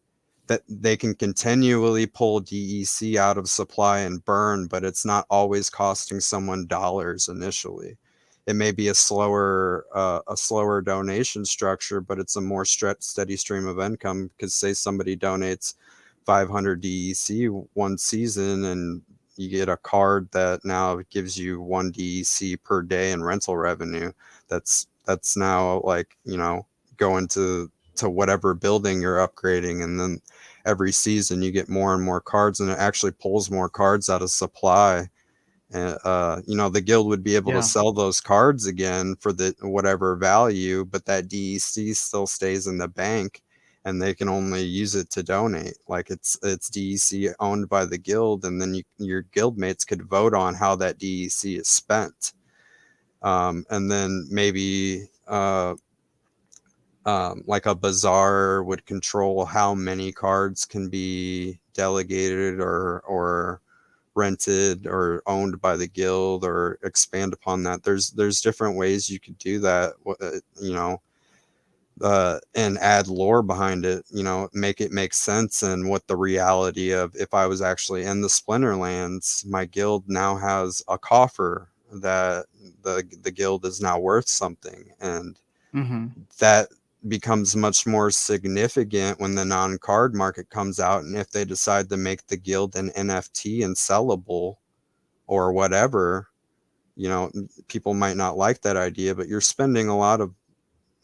that they can continually pull DEC out of supply and burn, but it's not always costing someone dollars initially. It may be a slower donation structure, but it's a more steady stream of income because say somebody donates 500 DEC one season, and you get a card that now gives you one DEC per day in rental revenue. That's now like, going to whatever building you're upgrading, and then every season you get more and more cards, and it actually pulls more cards out of supply. And the guild would be able to Yeah. sell those cards again for the whatever value, but that DEC still stays in the bank, and they can only use it to donate. Like it's DEC owned by the guild, and then your guild mates could vote on how that DEC is spent. And then maybe like a bazaar would control how many cards can be delegated or rented or owned by the guild, or expand upon that. There's different ways you could do that, and add lore behind it, make it make sense. And what the reality of, if I was actually in the Splinterlands, my guild now has a coffer that the guild is now worth something, and Hmm. that becomes much more significant when the non-card market comes out. And if they decide to make the guild an NFT and sellable or whatever, people might not like that idea, but you're spending a lot of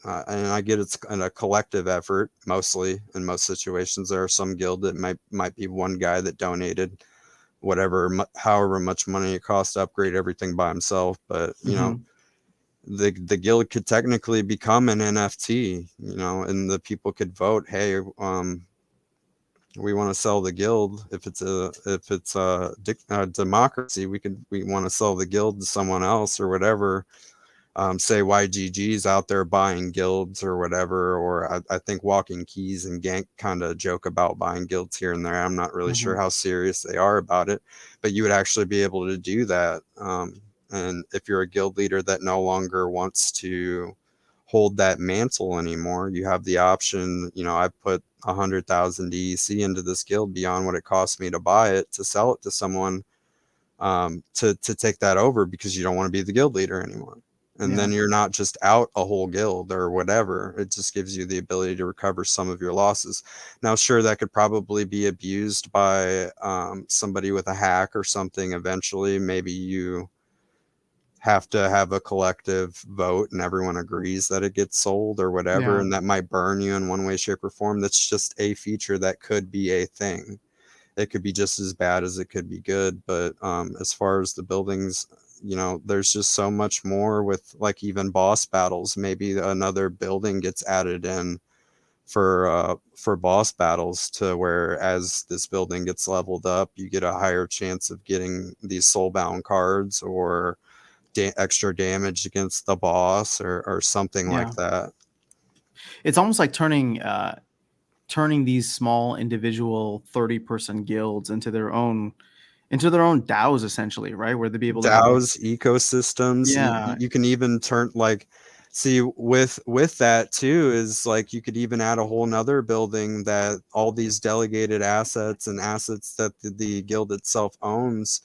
and I get it's in a collective effort. Mostly in most situations, there are some guild that might be one guy that donated however much money it costs to upgrade everything by himself. But Hmm. the guild could technically become an NFT, and the people could vote, hey, we want to sell the guild. If it's a democracy, we want to sell the guild to someone else or whatever. Say YGG's out there buying guilds or whatever, or I think Walking Keys and Gank kind of joke about buying guilds here and there. I'm not really sure Hmm. how serious they are about it, but you would actually be able to do that. And if you're a guild leader that no longer wants to hold that mantle anymore, you have the option. I put 100,000 DEC into this guild beyond what it cost me to buy it, to sell it to someone, to take that over, because you don't want to be the guild leader anymore. And Yeah. then you're not just out a whole guild or whatever. It just gives you the ability to recover some of your losses. Now, sure, that could probably be abused by somebody with a hack or something eventually. Maybe you have to have a collective vote and everyone agrees that it gets sold or whatever, Yeah. and that might burn you in one way, shape, or form. That's just a feature that could be a thing. It could be just as bad as it could be good. But as far as the buildings, there's just so much more with, like, even boss battles. Maybe another building gets added in for boss battles, to where as this building gets leveled up, you get a higher chance of getting these soulbound cards, or extra damage against the boss, or something like Yeah. that. It's almost like turning these small individual 30-person guilds into their own DAOs essentially, right? Where they'd be able to have like DAOs, ecosystems. yeah. You can even turn, like, see, with that too, is like you could even add a whole nother building that all these delegated assets and assets that the guild itself owns.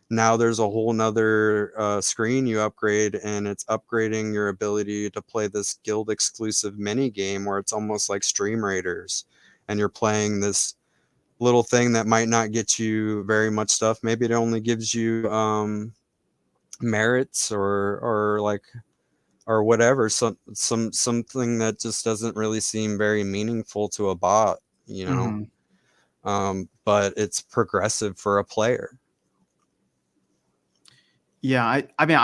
Now there's a whole nother screen you upgrade, and it's upgrading your ability to play this guild exclusive mini game, where it's almost like Stream Raiders, and you're playing this little thing that might not get you very much stuff. Maybe it only gives you merits, or like, or whatever, something that just doesn't really seem very meaningful to a bot, you know Mhm. but it's progressive for a player. Yeah, I mean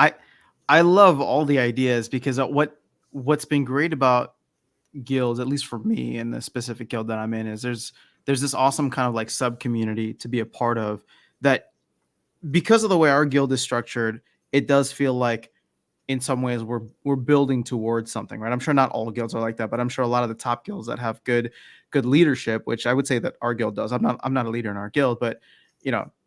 I love all the ideas because what's been great about guilds, at least for me and the specific guild that I'm in, is there's this awesome kind of like sub community to be a part of that because of the way our guild is structured, it does feel like in some ways we're building towards something, right? I'm sure not all guilds are like that, but I'm sure a lot of the top guilds that have good leadership, which I would say that our guild does. I'm not a leader in our guild, but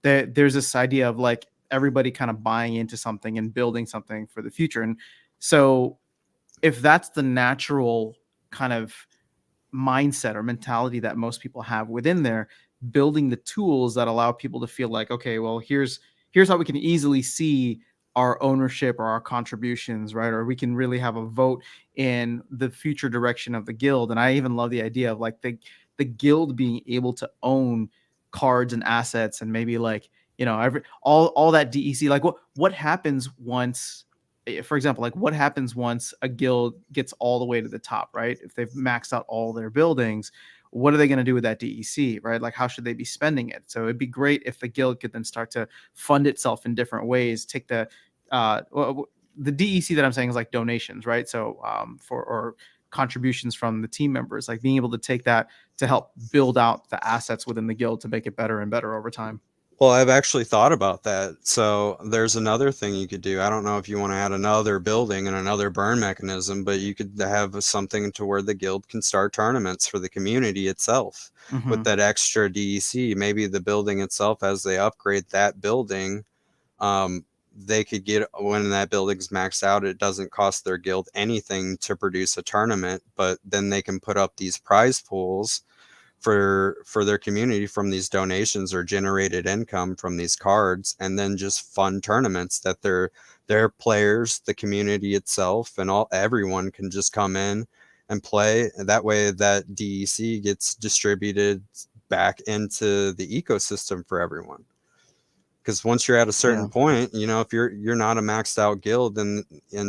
there's this idea of like everybody kind of buying into something and building something for the future. And so if that's the natural kind of mindset or mentality that most people have within there, building the tools that allow people to feel like, okay, well, here's how we can easily see our ownership or our contributions, right? Or we can really have a vote in the future direction of the guild. And I even love the idea of like the guild being able to own cards and assets and maybe like every all that DEC. Like what happens once, for example, like what happens once a guild gets all the way to the top, right? If they've maxed out all their buildings, what are they going to do with that DEC, right? Like how should they be spending it? So it'd be great if the guild could then start to fund itself in different ways. Take the DEC that I'm saying is like donations, right? So for or contributions from the team members, like being able to take that to help build out the assets within the guild to make it better and better over time. Well, I've actually thought about that. So there's another thing you could do. I don't know if you want to add another building and another burn mechanism, but you could have something to where the guild can start tournaments for the community itself with Mm-hmm. that extra DEC. Maybe the building itself, as they upgrade that building, they could get, when that building's maxed out, it doesn't cost their guild anything to produce a tournament, but then they can put up these prize pools for their community from these donations or generated income from these cards, and then just fun tournaments that their players, the community itself, and everyone can just come in and play. And that way that DEC gets distributed back into the ecosystem for everyone. Because once you're at a certain Yeah. point, if you're not a maxed out guild, and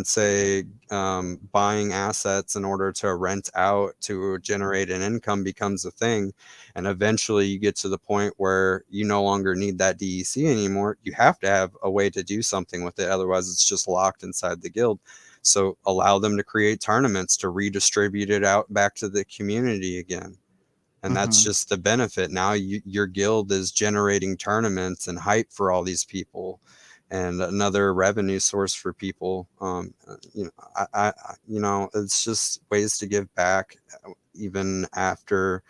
say buying assets in order to rent out to generate an income becomes a thing, and eventually you get to the point where you no longer need that DEC anymore, you have to have a way to do something with it. Otherwise, it's just locked inside the guild. So allow them to create tournaments to redistribute it out back to the community again, and that's Mm-hmm. just the benefit. Now your guild is generating tournaments and hype for all these people, and another revenue source for people. It's just ways to give back even after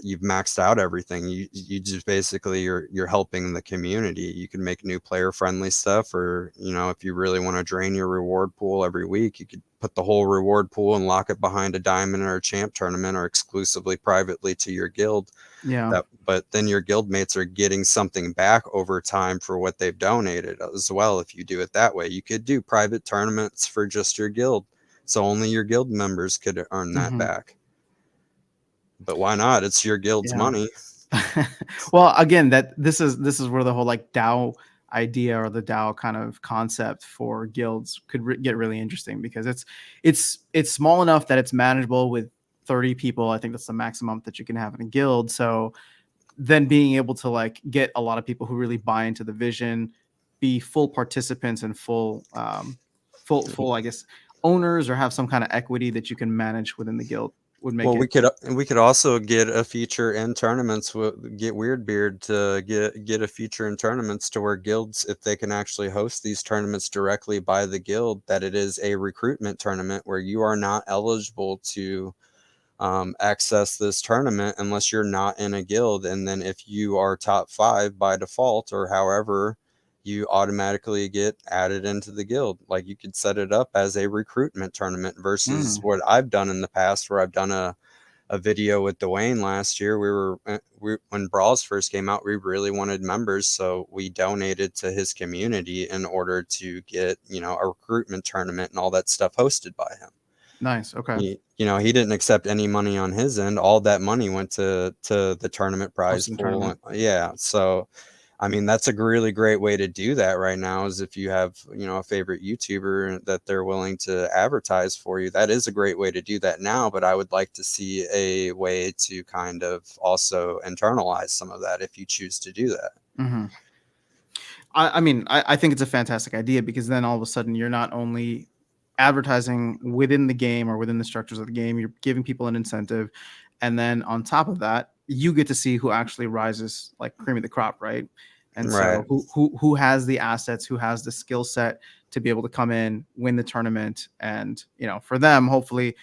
you've maxed out everything. You just basically you're helping the community. You can make new player friendly stuff, or if you really want to drain your reward pool every week, you could put the whole reward pool and lock it behind a diamond or a champ tournament, or exclusively privately to your guild. Yeah. But then your guild mates are getting something back over time for what they've donated as well. If you do it that way, you could do private tournaments for just your guild, so only your guild members could earn that Mm-hmm. back. But why not? It's your guild's Yeah. money. Well, again, that this is where the whole like DAO idea or the DAO kind of concept for guilds could get really interesting because it's small enough that it's manageable with 30 people. I think that's the maximum that you can have in a guild. So then being able to like get a lot of people who really buy into the vision, be full participants and full I guess owners or have some kind of equity that you can manage within the guild would make Well, it. we could also get a feature in tournaments. Get Weirdbeard to get a feature in tournaments to where guilds, if they can actually host these tournaments directly by the guild, that it is a recruitment tournament where you are not eligible to access this tournament unless you're not in a guild. And then if you are top 5 by default or however, you automatically get added into the guild. Like you could set it up as a recruitment tournament versus Mm, what I've done in the past, where I've done a video with Dwayne last year. When Brawls first came out, we really wanted members, so we donated to his community in order to get a recruitment tournament and all that stuff hosted by him. nice. Okay. He didn't accept any money on his end. All that money went to the tournament prize Hosting pool. tournament. Yeah, so I mean, that's a really great way to do that right now, is if you have, a favorite YouTuber that they're willing to advertise for you. That is a great way to do that now, but I would like to see a way to kind of also internalize some of that if you choose to do that. Hmm. I mean, I think it's a fantastic idea because then all of a sudden you're not only advertising within the game or within the structures of the game, you're giving people an incentive. And then on top of that, you get to see who actually rises like cream of the crop, right? And Right. so who has the assets, who has the skill set to be able to come in, win the tournament. And, you know, for them, hopefully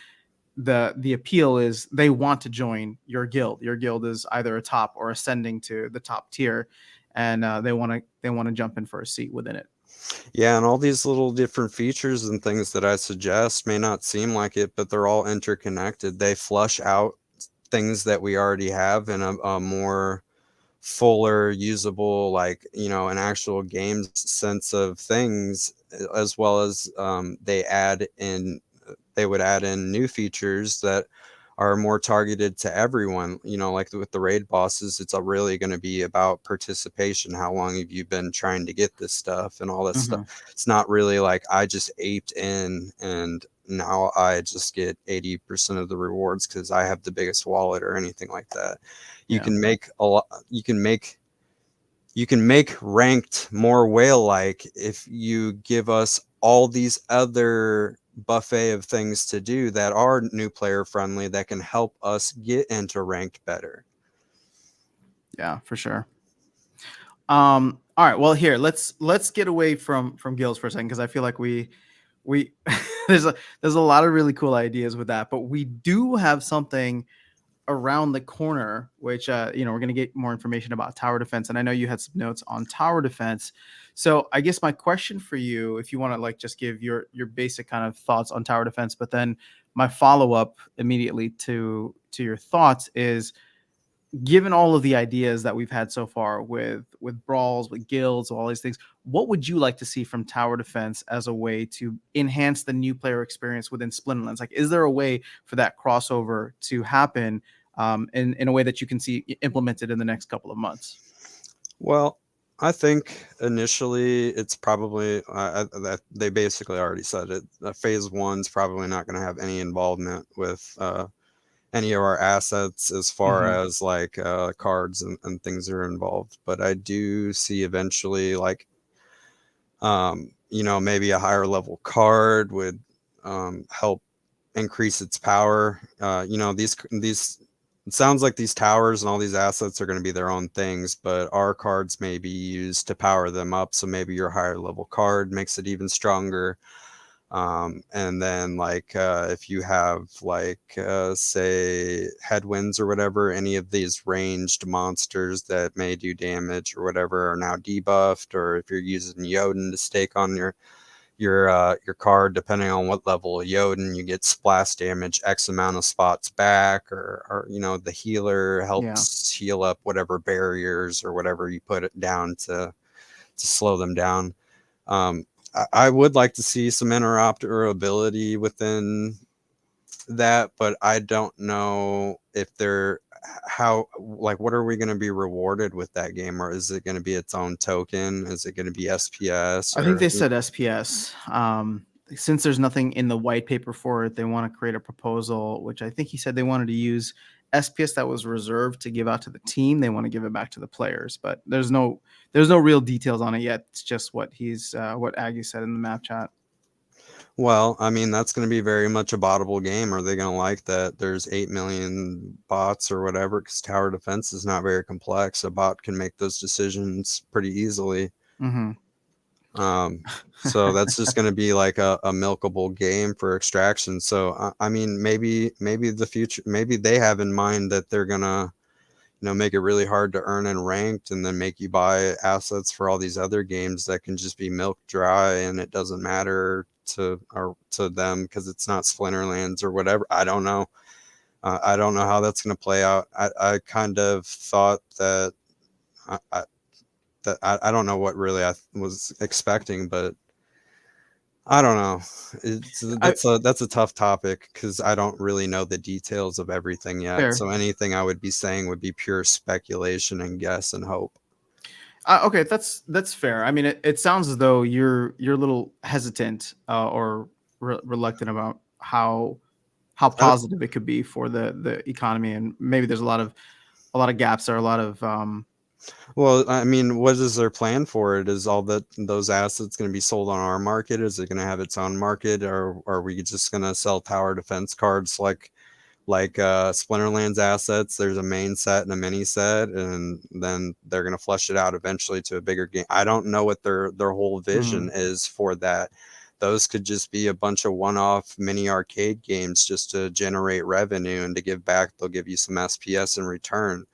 the appeal is they want to join your guild. Your guild is either a top or ascending to the top tier, and they want to jump in for a seat within it. Yeah, and all these little different features and things that I suggest may not seem like it, but they're all interconnected. They flush out things that we already have in a more fuller, usable, like, you know, an actual game sense of things, as well as they would add in new features that are more targeted to everyone. You know, like with the raid bosses, it's really going to be about participation. How long have you been trying to get this stuff and all that stuff? Hmm. It's not really like I just aped in and now I just get 80% of the rewards because I have the biggest wallet or anything like that. You Yeah. can make a lot, you can make ranked more whale like if you give us all these other buffet of things to do that are new player friendly that can help us get into ranked better. Yeah, for sure. All right. Well, here let's get away from guilds for a second because I feel like we there's a lot of really cool ideas with that, but we do have something around the corner, which we're going to get more information about tower defense, and I know you had some notes on tower defense. So I guess my question for you, if you want to like just give your basic kind of thoughts on tower defense, but then my follow up immediately to your thoughts is, given all of the ideas that we've had so far with brawls, with guilds, all these things, what would you like to see from tower defense as a way to enhance the new player experience within Splinterlands? Like, is there a way for that crossover to happen in a way that you can see implemented in the next couple of months? Well, I think initially it's probably that they basically already said it. Phase one's probably not going to have any involvement with any of our assets as far Hmm. as like cards and things that are involved. But I do see eventually like you know, maybe a higher level card would help increase its power. You know, these it sounds like these towers and all these assets are going to be their own things, but our cards may be used to power them up. So maybe your higher level card makes it even stronger. And then like if you have like say headwinds or whatever, any of these ranged monsters that may do damage or whatever are now debuffed. Or if you're using Jotun to stake on your card, depending on what level of Jotun, you get splash damage X amount of spots back, or you know, the healer Yeah. helps heal up whatever barriers or whatever you put it down to slow them down. um, I would like to see some interoperability within that, but I don't know if they're how like what are we going to be rewarded with that game, or is it going to be its own token? Is it going to be SPS I think or they said SPS. Since there's nothing in the white paper for it, they want to create a proposal, which I think he said they wanted to use SPS that was reserved to give out to the team. They want to give it back to the players, but there's no real details on it yet. It's just what Aggie said in the map chat. Well, I mean, that's going to be very much a bottable game. Are they going to like that there's 8 million bots or whatever? Because tower defense is not very complex. A bot can make those decisions pretty easily. Hmm. Um, so that's just going to be like a milkable game for extraction. So, I mean, maybe the future, maybe they have in mind that they're going to, you know, make it really hard to earn and ranked and then make you buy assets for all these other games that can just be milked dry and it doesn't matter to them because it's not Splinterlands or whatever. I don't know. I don't know how that's going to play out. I kind of thought that I I don't know what really I was expecting, but I don't know. It's I that's a tough topic because I don't really know the details of everything yet. Fair. So anything I would be saying would be pure speculation and guess and hope. Okay, that's fair. I mean, it sounds as though you're a little hesitant or reluctant about how Uh, positive it could be for the economy, and maybe there's a lot of gaps or a lot of Well, I mean, what is their plan for it? Is all that those assets going to be sold on our market? Is it going to have its own market, or are we just going to sell tower defense cards like Splinterland's assets? There's a main set and a mini set, and then they're going to flush it out eventually to a bigger game. I don't know what their whole vision Mm, is for that. Those could just be a bunch of one-off mini arcade games just to generate revenue and to give back. They'll give you some SPS in return.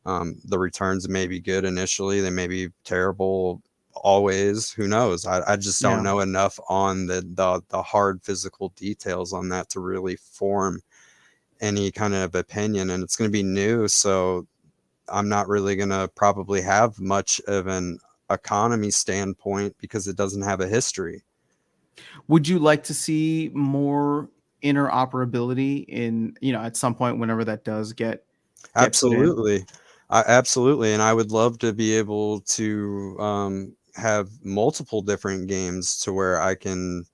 The returns may be good initially, they may be terrible always. Who knows? I just don't yeah. know enough on the hard physical details on that to really form any kind of opinion. And it's going to be new, so I'm not really going to probably have much of an economy standpoint because it doesn't have a history. Would you like to see more interoperability in, at some point whenever that does get put in? Absolutely. Absolutely. And I would love to be able to have multiple different games to where I can,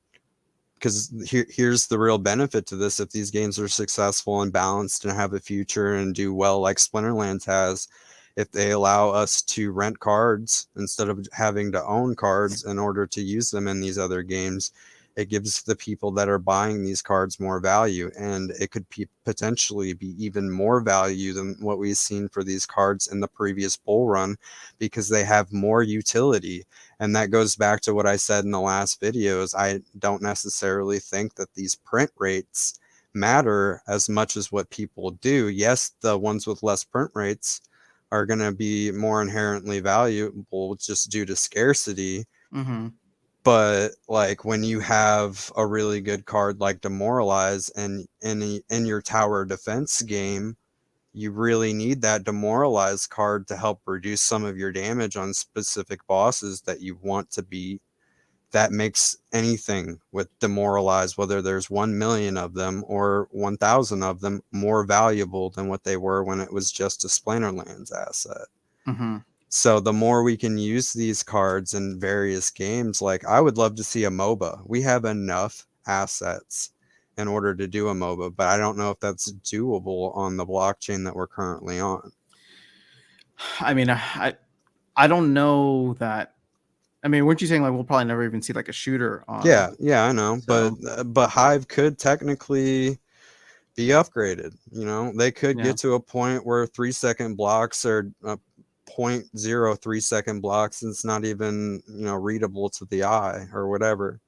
because here's the real benefit to this. If these games are successful and balanced and have a future and do well like Splinterlands has, if they allow us to rent cards instead of having to own cards in order to use them in these other games, it gives the people that are buying these cards more value, and it could potentially be even more value than what we've seen for these cards in the previous bull run, because they have more utility. And that goes back to what I said in the last videos. I don't necessarily think that these print rates matter as much as what people do. Yes, the ones with less print rates are going to be more inherently valuable just due to scarcity. Mm-hmm. But like when you have a really good card like Demoralize and in your tower defense game, you really need that Demoralize card to help reduce some of your damage on specific bosses that you want to beat. That makes anything with Demoralize, whether there's 1 million of them or 1,000 of them, more valuable than what they were when it was just a Splinterlands asset. Mm-hmm. So the more we can use these cards in various games, like I would love to see a MOBA. We have enough assets in order to do a MOBA, but I don't know if that's doable on the blockchain that we're currently on. I mean, I don't know that. I mean, weren't you saying like we'll probably never even see like a shooter on? Yeah, yeah, I know, So but Hive could technically be upgraded. You know, they could yeah. get to a point where 3 second blocks are 0.03 second blocks, and it's not even readable to the eye or whatever.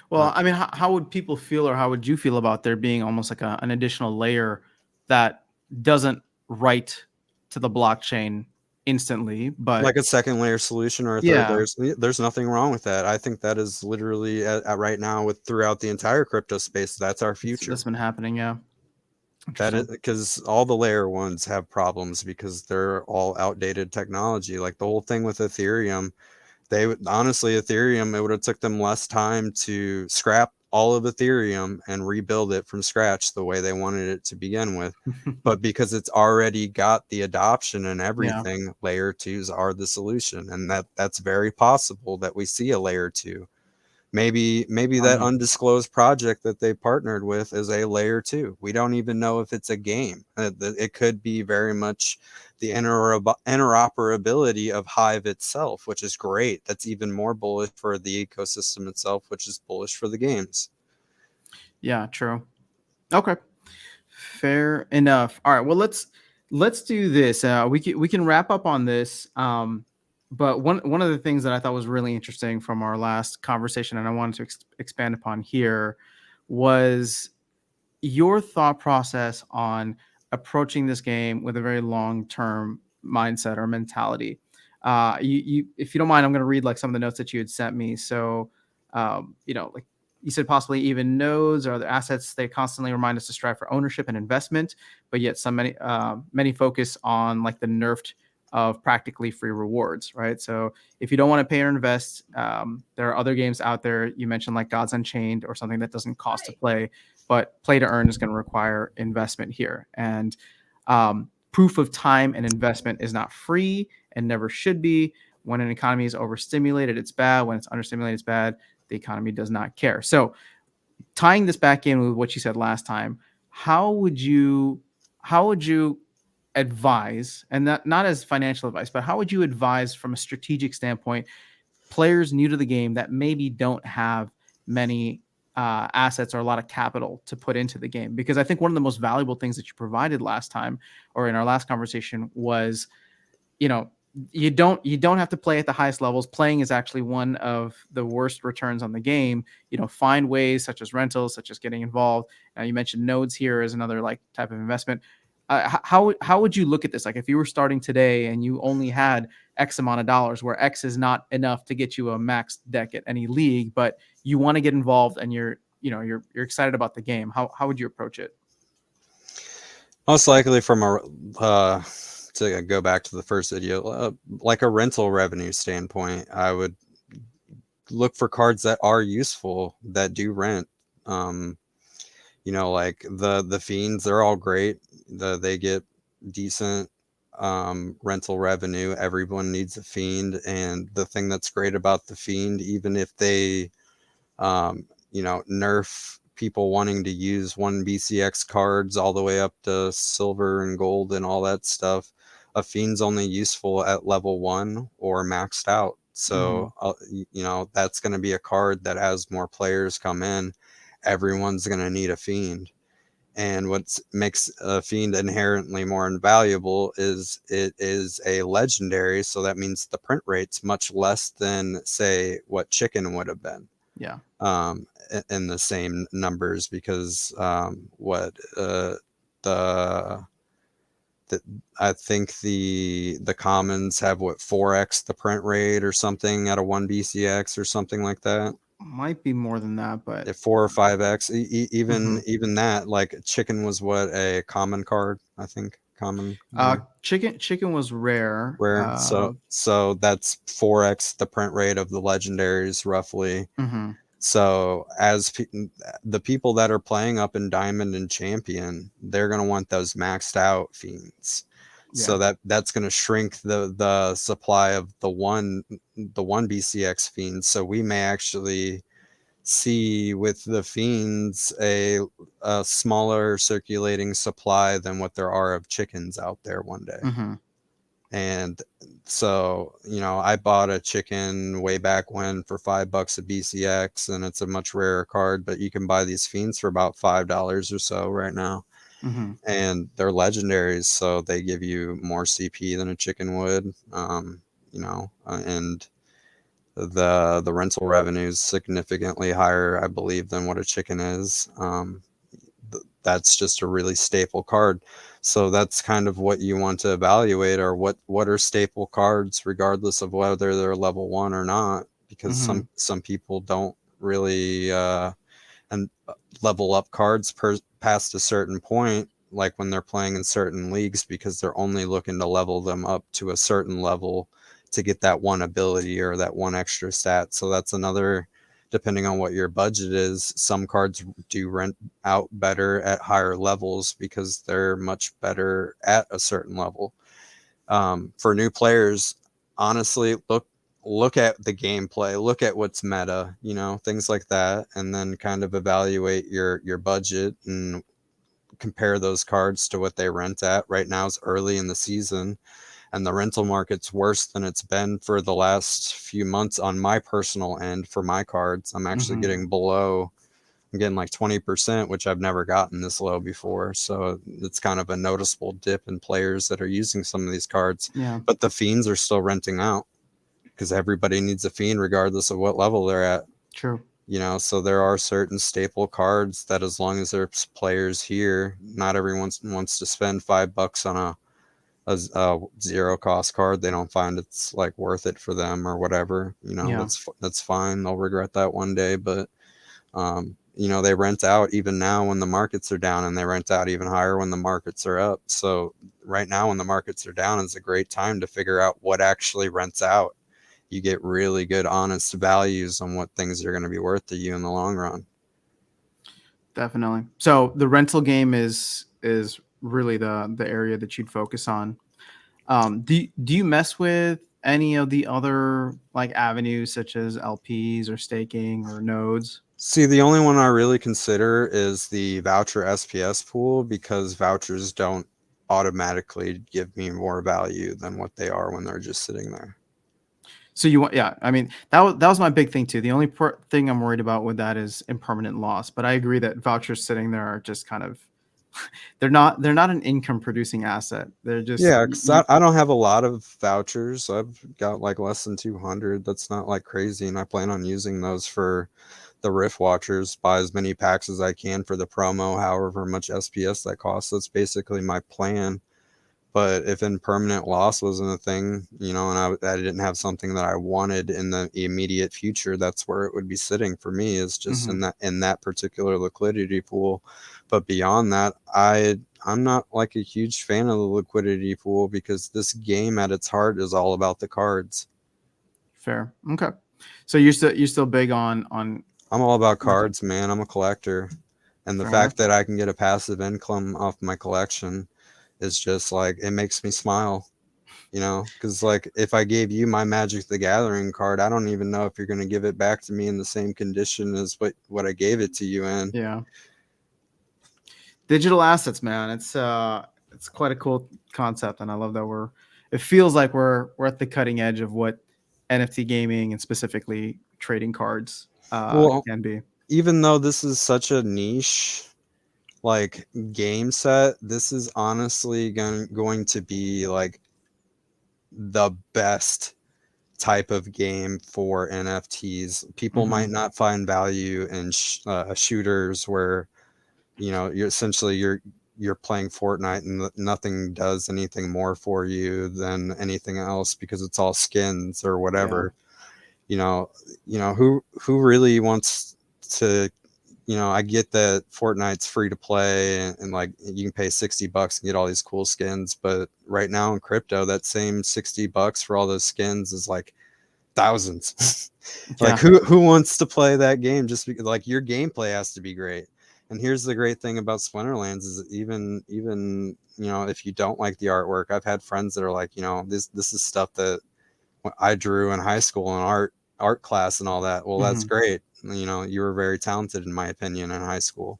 Well, I mean, how would people feel, or how would you feel about there being almost like an additional layer that doesn't write to the blockchain instantly, but Like a second layer solution or a third yeah, layer. There's nothing wrong with that. I think that is literally at right now with throughout the entire crypto space. That's our that's future. been happening. Yeah, That is interesting. because all the layer ones have problems because they're all outdated technology. Like the whole thing with Ethereum, they would honestly Ethereum, it would have took them less time to scrap all of Ethereum and rebuild it from scratch the way they wanted it to begin with. But because it's already got the adoption and Yeah, everything, layer twos are the solution. And that's very possible that we see a layer two. Maybe that um, undisclosed project that they partnered with is a layer two. We don't even know if it's a game. It could be very much the interoperability of Hive itself, which is great. That's even more bullish for the ecosystem itself, which is bullish for the games. yeah, true. Okay, fair enough. All right, well let's do this. We can wrap up on this. But one of the things that I thought was really interesting from our last conversation, and I wanted to expand upon here, was your thought process on approaching this game with a very long term mindset or mentality. If you don't mind, I'm going to read like some of the notes that you had sent me. So, like you said, possibly even nodes or other assets. They constantly remind us to strive for ownership and investment, but yet many focus on like the nerfed of practically free rewards, right? So if you don't want to pay or invest, there are other games out there. You mentioned like Gods Unchained or something that doesn't cost to play, but play to earn is going to require investment here. And proof of time and investment is not free and never should be. When an economy is overstimulated, it's bad. When it's understimulated, it's bad. The economy does not care. So tying this back in with what you said last time, how would you advise, and not as financial advice, but how would you advise from a strategic standpoint players new to the game that maybe don't have many assets or a lot of capital to put into the game? Because I think one of the most valuable things that you provided last time or in our last conversation was, you know, you don't have to play at the highest levels. Playing is actually one of the worst returns on the game. Find ways such as rentals, such as getting involved. You mentioned nodes here as another like type of investment. How would you look at this? Like if you were starting today and you only had X amount of dollars, where X is not enough to get you a max deck at any league, but you want to get involved and you're excited about the game. How would you approach it? Most likely from a to go back to the first video, like a rental revenue standpoint, I would look for cards that are useful that do rent. Um, like the fiends, they're all great. They get decent rental revenue. Everyone needs a fiend, and the thing that's great about the fiend, even if they nerf people wanting to use 1 BCX cards all the way up to silver and gold and all that stuff, a fiend's only useful at level 1 or maxed out. Mm-hmm. So that's going to be a card that as more players come in, everyone's going to need a fiend. And what makes a fiend inherently more invaluable is it is a legendary, so that means the print rate's much less than, say, what chicken would have been Yeah. in the same numbers, because the the I think the commons have what 4x the print rate or something at a 1 BCX or something like that. Might be more than that, but If 4 or 5x, mhm. even that, like chicken was what, a common card, I think, common rare. Chicken was rare. Where so that's 4x the print rate of the legendaries roughly. Mhm. So the people that are playing up in Diamond and Champion, they're going to want those maxed out fiends. Yeah. So that's going to shrink the supply of the one BCX fiends. So we may actually see with the fiends a smaller circulating supply than what there are of chickens out there one day. Mhm. And so, I bought a chicken way back when for $5 a BCX, and it's a much rarer card, but you can buy these fiends for about $5 or so right now. Mhm. And they're legendaries, so they give you more CP than a chicken would. And the rental revenue is significantly higher, I believe, than what a chicken is. That's just a really staple card. So that's kind of what you want to evaluate, or what are staple cards, regardless of whether they're level 1 or not, because some Mhm. some people don't really and level up cards past a certain point, like when they're playing in certain leagues, because they're only looking to level them up to a certain level to get that one ability or that one extra stat. So that's another, depending on what your budget is, some cards do rent out better at higher levels because they're much better at a certain level. For new players, honestly, look at the gameplay, look at what's meta, things like that, and then kind of evaluate your budget and compare those cards to what they rent at. Right now is early in the season, and the rental market's worse than it's been for the last few months on my personal end. For my cards, I'm actually Mhm. getting below, I'm getting like 20%, which I've never gotten this low before. So it's kind of a noticeable dip in players that are using some of these cards. Yeah. But the fiends are still renting out because everybody needs a fiend regardless of what level they're at. True. So there are certain staple cards that, as long as there's players here, not everyone wants to spend $5 on a zero cost card. They don't find it's like worth it for them or whatever. Yeah. That's fine. They'll regret that one day, but they rent out even now when the markets are down, and they rent out even higher when the markets are up. So right now, when the markets are down, is a great time to figure out what actually rents out. You get really good, honest values on what things are going to be worth to you in the long run. Definitely. So the rental game is really the area that you'd focus on. Do you mess with any of the other like avenues such as LPs or staking or nodes? See, the only one I really consider is the voucher SPS pool, because vouchers don't automatically give me more value than what they are when they're just sitting there. So you want, yeah. I mean, that was my big thing too. The only thing I'm worried about with that is impermanent loss. But I agree that vouchers sitting there are just kind of they're not an income producing asset. They're just Yeah, because I don't have a lot of vouchers. I've got like less than 200. That's not like crazy. And I plan on using those for the Rift Watchers, buy as many packs as I can for the promo, however much SPS that costs. That's basically my plan. But if impermanent loss wasn't a thing, and I didn't have something that I wanted in the immediate future, that's where it would be sitting for me, is just Mhm. in that particular liquidity pool. But beyond that, I'm not like a huge fan of the liquidity pool, because this game at its heart is all about the cards. Fair. Okay. So you're still big on I'm all about okay. cards, man. I'm a collector. And the Fair enough. fact that I can get a passive income off my collection is just like, it makes me smile. Because like, if I gave you my Magic the Gathering card, I don't even know if you're going to give it back to me in the same condition as what I gave it to you in. Yeah. Digital assets, man. It's quite a cool concept, and I love that it feels like we're at the cutting edge of what NFT gaming and specifically trading cards Well, can be. even though this is such a niche like game set, this is honestly going to be like the best type of game for NFTs. People Hmm. might not find value in shooters where you're playing Fortnite and nothing does anything more for you than anything else, because it's all skins or Yeah. whatever. You know, who really wants to. I get that Fortnite's free to play, and like you can pay $60 and get all these cool skins, but right now in crypto, that same $60 for all those skins is like thousands. Like, Yeah. who wants to play that game just because, like, your gameplay has to be great. And here's the great thing about Splinterlands is that even if you don't like the artwork, I've had friends that are like, this is stuff that I drew in high school and art class and all that. Well, that's Hmm. great. You were very talented in my opinion in high school.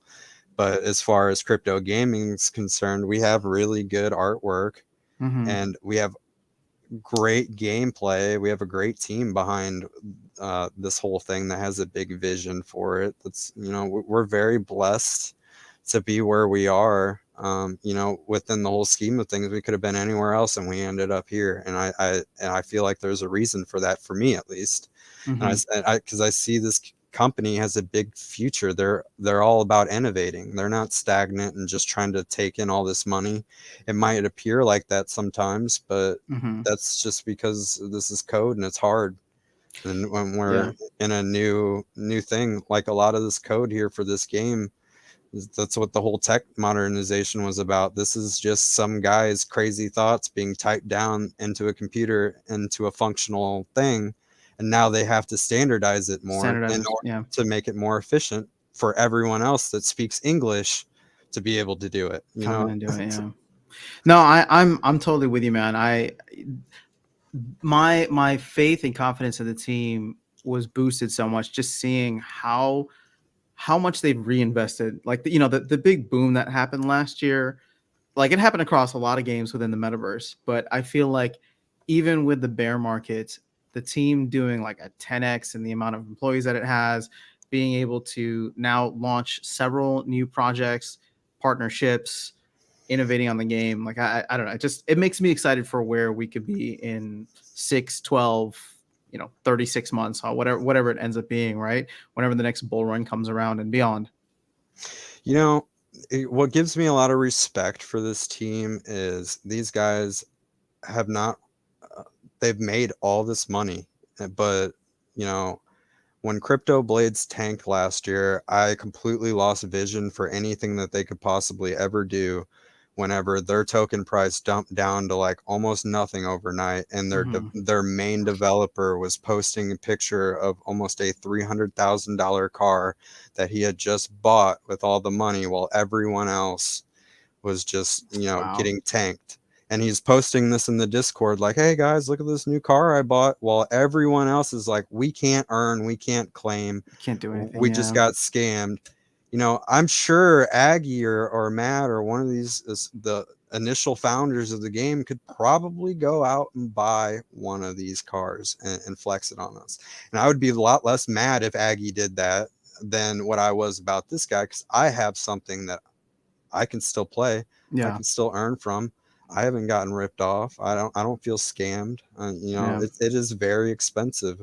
But as far as crypto gaming is concerned, we have really good artwork, Hmm. and we have great gameplay. We have a great team behind this whole thing that has a big vision for it. We're very blessed to be where we are. Within the whole scheme of things, we could have been anywhere else, and we ended up here. And I feel like there's a reason for that, for me at least. Hmm. Because I see this company has a big future. They're all about innovating. They're not stagnant and just trying to take in all this money. It might appear like that sometimes, but Hmm. that's just because this is code and it's hard. And when Yeah. we're in a new thing, like a lot of this code here for this game, that's what the whole tech modernization was about. This is just some guy's crazy thoughts being typed down into a computer into a functional thing, and now they have to standardize it more in Standardizers. order Yeah. to make it more efficient for everyone else that speaks English to be able to do it. Come in and do it. Yeah. No, I'm totally with you, man. My faith and confidence in the team was boosted so much just seeing how much they've reinvested. Like the big boom that happened last year, like it happened across a lot of games within the metaverse. But I feel like even with the bear market, the team doing like a 10x in the amount of employees that it has, being able to now launch several new projects, partnerships, innovating on the game. Like I don't know, it makes me excited for where we could be in 6, 12, 36 months, or whatever it ends up being, right? Whenever the next bull run comes around and beyond. You know, what gives me a lot of respect for this team is these guys have not, uh, they've made all this money, but, you know, when crypto blades tanked last year, I completely lost vision for anything that they could possibly ever do whenever their token price dumped down to like almost nothing overnight, and Hmm. their main developer was posting a picture of almost a $300,000 car that he had just bought with all the money, while everyone else was just, Wow. getting tanked. And he's posting this in the Discord like, "Hey guys, look at this new car I bought," while everyone else is like, "We can't earn, we can't claim, Can't do anything. we just Yeah. got scammed." I'm sure Aggie or Matt or one of these is the initial founders of the game could probably go out and buy one of these cars and flex it on us. And I would be a lot less mad if Aggie did that than what I was about this guy, because I have something that I can still play, I Yeah. can still earn from. I haven't gotten ripped off. I don't feel scammed. Yeah. It is very expensive,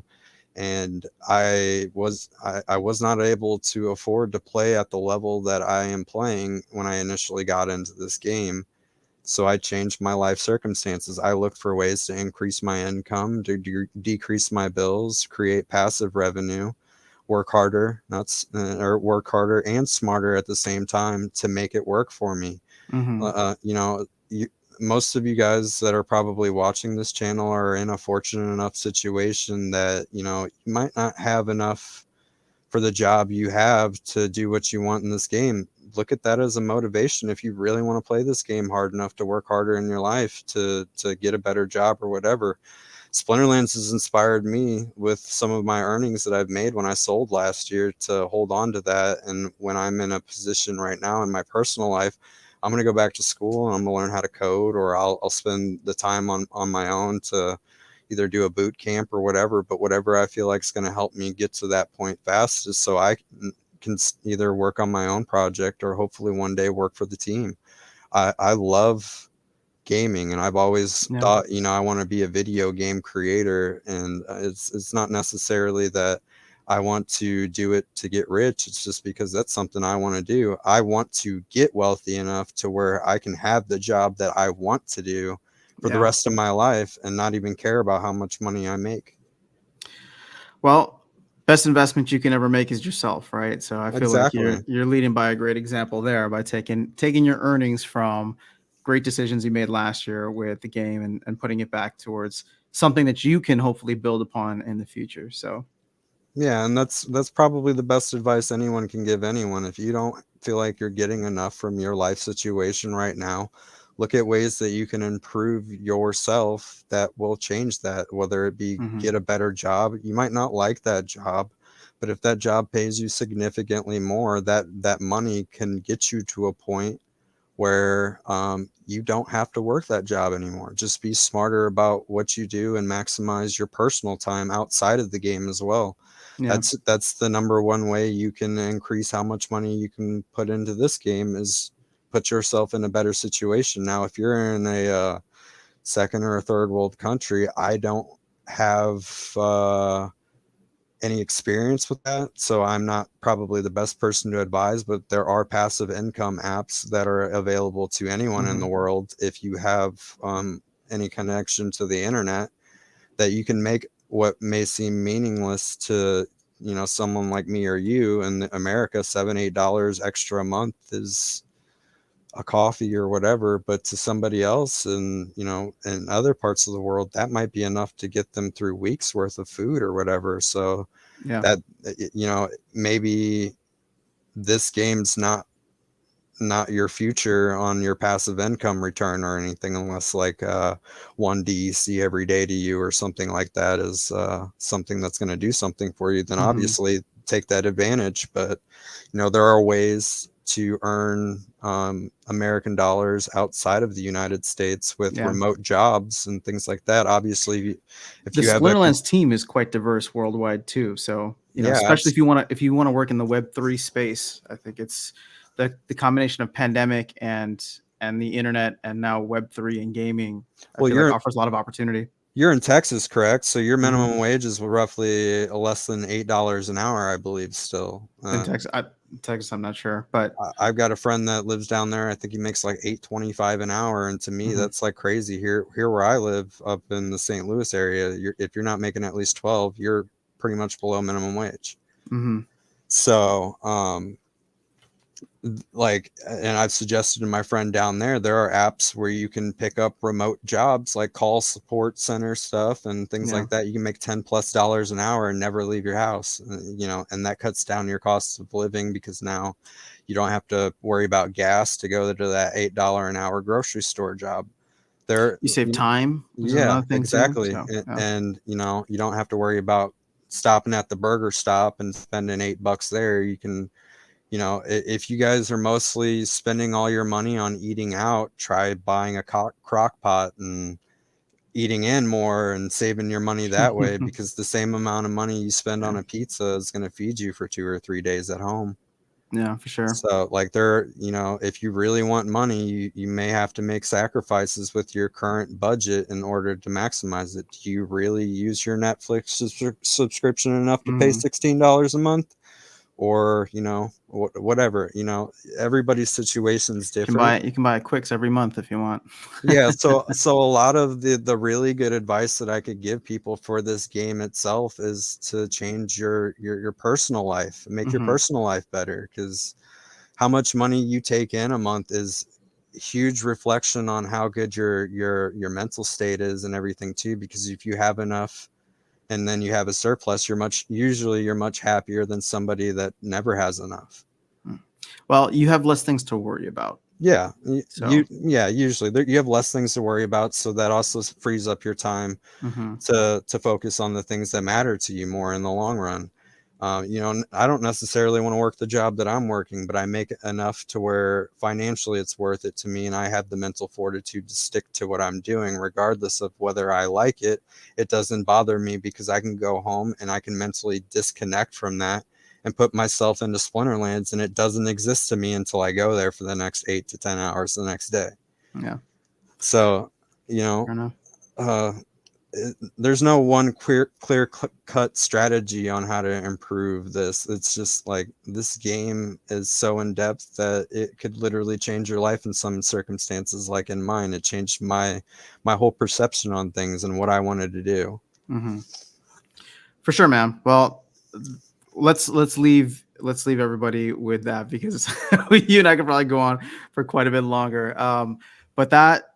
and I was not able to afford to play at the level that I am playing when I initially got into this game. So I changed my life circumstances. I looked for ways to increase my income, to decrease my bills, create passive revenue, work harder, not or work harder and smarter at the same time to make it work for me. Hmm. You know, most of you guys that are probably watching this channel are in a fortunate enough situation that, you might not have enough for the job you have to do what you want in this game. Look at that as a motivation. If you really want to play this game hard enough to work harder in your life to get a better job or whatever. Splinterlands has inspired me with some of my earnings that I've made when I sold last year to hold on to that. And when I'm in a position right now in my personal life, I'm going to go back to school and I'm going to learn how to code, or I'll spend the time on my own to either do a boot camp or whatever. But whatever I feel like is going to help me get to that point fastest, so I can either work on my own project or hopefully one day work for the team. I love gaming, and I've always Yeah. thought, I want to be a video game creator. And it's not necessarily that I want to do it to get rich. It's just because that's something I want to do. I want to get wealthy enough to where I can have the job that I want to do for the Yeah. rest of my life and not even care about how much money I make. Well, best investment you can ever make is yourself, right? So I feel like you're Exactly. you're leading by a great example there by taking your earnings from great decisions you made last year with the game and putting it back towards something that you can hopefully build upon in the future. So Yeah, and that's probably the best advice anyone can give anyone. If you don't feel like you're getting enough from your life situation right now, look at ways that you can improve yourself that will change that, whether it be mhm. get a better job. You might not like that job, but if that job pays you significantly more, that money can get you to a point where you don't have to work that job anymore. Just be smarter about what you do and maximize your personal time outside of the game as well. Yeah. That's the number one way you can increase how much money you can put into this game, is put yourself in a better situation. Now, if you're in a second or a third world country, I don't have any experience with that, so I'm not probably the best person to advise, but there are passive income apps that are available to anyone in the Mhm. world if you have any connection to the internet, that you can make what may seem meaningless to someone like me or you in America. $7-8 extra a month is a coffee or whatever, but to somebody else and in other parts of the world, that might be enough to get them through weeks worth of food or whatever. So Yeah. that maybe this game's not your future on your passive income return or anything, unless like 1 DEC every day to you or something like that is something that's going to do something for you. Then Mhm. obviously take that advantage. But there are ways to earn American dollars outside of the United States with Yeah. remote jobs and things like that. Obviously, if The you have a Splinterlands team is quite diverse worldwide too. So, yeah, especially if you want to work in the Web3 space, I think it's the combination of pandemic and the internet and now Web3 and gaming, I well, feel like offers a lot of opportunity. you're in Texas, correct? So your Hmm. minimum wage is roughly less than $8 an hour, I believe. Still, In Texas, I'm not sure, but I've got a friend that lives down there. I think he makes like 8.25 an hour, and to me, mhm, that's like crazy. Here where I live, up in the St. Louis area, if you're not making at least 12, you're pretty much below minimum wage. mhm, So, like, and I've suggested to my friend down there are apps where you can pick up remote jobs, like call support center stuff and things yeah, like that. You can make $10+ an hour and never leave your house, and that cuts down your costs of living, because now you don't have to worry about gas to go to that $8 an hour grocery store job there. you save time, which is Yeah, another thing too. exactly. So And, yeah, and you don't have to worry about stopping at the burger stop and spending $8 there. You can if you guys are mostly spending all your money on eating out, try buying a crock pot and eating in more and saving your money that way, because the same amount of money you spend Yeah. on a pizza is going to feed you for 2 or 3 days at home. Yeah, for sure. So like if you really want money, you may have to make sacrifices with your current budget in order to maximize it. Do you really use your Netflix subscription enough to pay Mhm. $16 a month? Or, whatever, everybody's situation's different. You can buy a Quicks every month if you want. Yeah, so a lot of the really good advice that I could give people for this game itself is to change your personal life, make your Mhm. personal life better, because how much money you take in a month is huge reflection on how good your mental state is and everything too, because if you have enough and then you have a surplus, you're much happier than somebody that never has enough. Mm. Well, you have less things to worry about. Yeah, So, usually you have less things to worry about, so that also frees up your time mhm. to focus on the things that matter to you more in the long run. I don't necessarily want to work the job that I'm working, but I make enough to where financially it's worth it to me, and I have the mental fortitude to stick to what I'm doing, regardless of whether I like it. It doesn't bother me because I can go home and I can mentally disconnect from that and put myself into Splinterlands, and it doesn't exist to me until I go there for the next 8 to 10 hours the next day. Yeah, So, you fair know, enough. uh, there's no one clear cut strategy on how to improve this. It's just like this game is so in depth that it could literally change your life in some circumstances. Like in mine, it changed my whole perception on things and what I wanted to do. Mhm. For sure, man. Well, let's leave everybody with that because you and I could probably go on for quite a bit longer. But that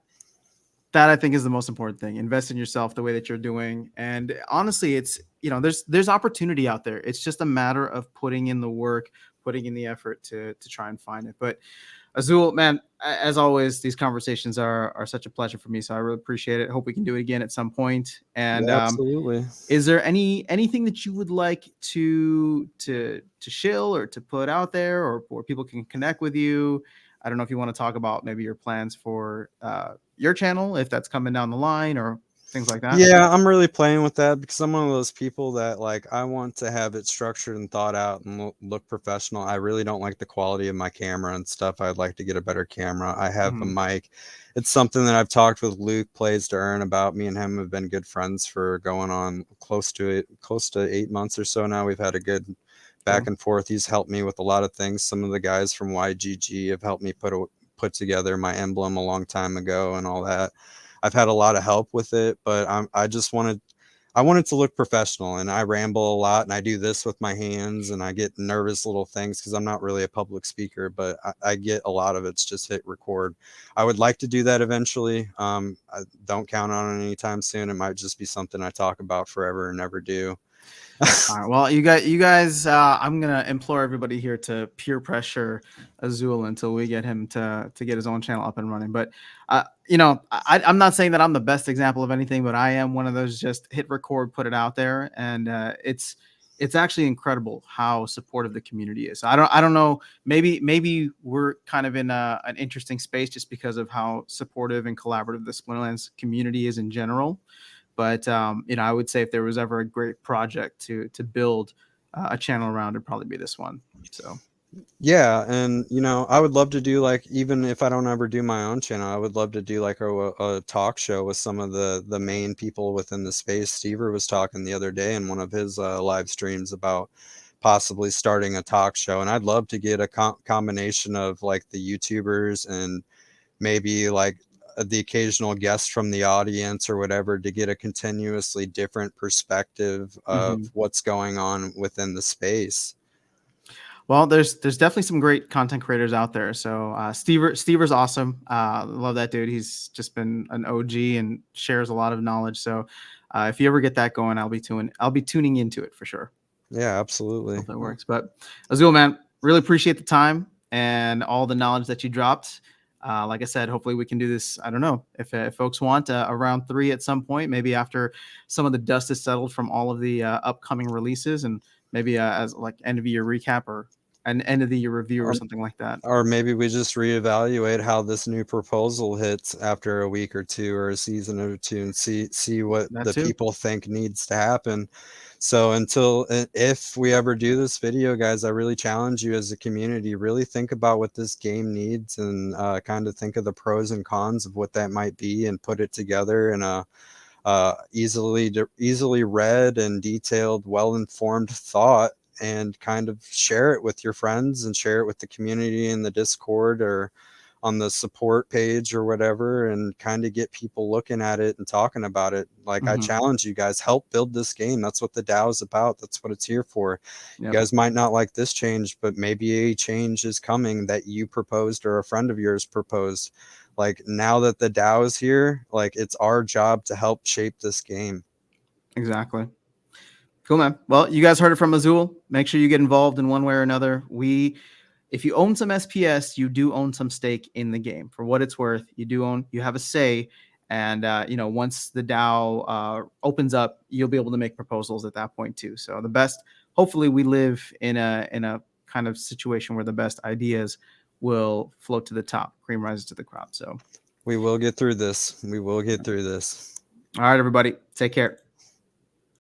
I think is the most important thing. Invest in yourself the way that you're doing. And honestly, it's there's opportunity out there. It's just a matter of putting in the work, putting in the effort to try and find it. But Azul, man, as always, these conversations are such a pleasure for me. So I really appreciate it. Hope we can do it again at some point. And Yeah, absolutely. is there anything that you would like to shill or to put out there, or where people can connect with you? I don't know if you want to talk about maybe your plans for your channel, if that's coming down the line, or things like that. Yeah, I'm really playing with that because I'm one of those people that like I want to have it structured and thought out and look professional. I really don't like the quality of my camera and stuff. I'd like to get a better camera. I have a Mhm. mic. It's something that I've talked with Luke Plays to Earn about. Me and him have been good friends for going on close to 8 months or so now. We've had a good back Cool. and forth. He's helped me with a lot of things. Some of the guys from YGG have helped me put together my emblem a long time ago and all that. I've had a lot of help with it, but I wanted to look professional, and I ramble a lot and I do this with my hands and I get nervous little things because I'm not really a public speaker, but I get a lot of it's just hit record. I would like to do that eventually. I don't count on it anytime soon. It might just be something I talk about forever and never do. All right. Well, you guys, I'm gonna implore everybody here to peer pressure Azul until we get him to get his own channel up and running. But I'm not saying that I'm the best example of anything, but I am one of those just hit record, put it out there, and it's actually incredible how supportive the community is. I don't know. Maybe we're kind of in an interesting space just because of how supportive and collaborative the Splinterlands community is in general. But I would say if there was ever a great project to build a channel around, it'd probably be this one. So Yeah, and I would love to do, like, even if I don't ever do my own channel, I would love to do like a talk show with some of the main people within the space. Stever was talking the other day in one of his live streams about possibly starting a talk show, and I'd love to get a combination of like the YouTubers and maybe like the occasional guest from the audience or whatever, to get a continuously different perspective of mhm. what's going on within the space. Well, there's definitely some great content creators out there. So Stever's awesome. Love that dude. He's just been an OG and shares a lot of knowledge. So if you ever get that going, I'll be tuning into it for sure. Yeah, absolutely. Hope that works. But Azul, man, really appreciate the time and all the knowledge that you dropped. Like I said, hopefully we can do this. I don't know if folks want a round three at some point, maybe after some of the dust is settled from all of the upcoming releases, and maybe as like end of year recap or an end of the year review or Or something like that. or maybe we just reevaluate how this new proposal hits after a week or two or a season or two and see what That the too. people think needs to happen. So until if we ever do this video, guys, I really challenge you as a community, really think about what this game needs and kind of think of the pros and cons of what that might be and put it together in a easily read and detailed, well-informed thought, and kind of share it with your friends and share it with the community in the Discord or on the support page or whatever, and kind of get people looking at it and talking about it. Like, I Hmm. challenge you guys, help build this game. That's what the DAO is about. That's what it's here for. You Yep. guys might not like this change, but maybe a change is coming that you proposed or a friend of yours proposed. Like, now that the DAO is here, like, it's our job to help shape this game. Exactly. Cool, man. Well, you guys heard it from Azull. Make sure you get involved in one way or another. If you own some SPS, you do own some stake in the game. For what it's worth, you have a say. And once the DAO opens up, you'll be able to make proposals at that point too. So hopefully, we live in a kind of situation where the best ideas will float to the top, cream rises to the crop. So, We will get through this. We will get through this. all right, everybody, take care.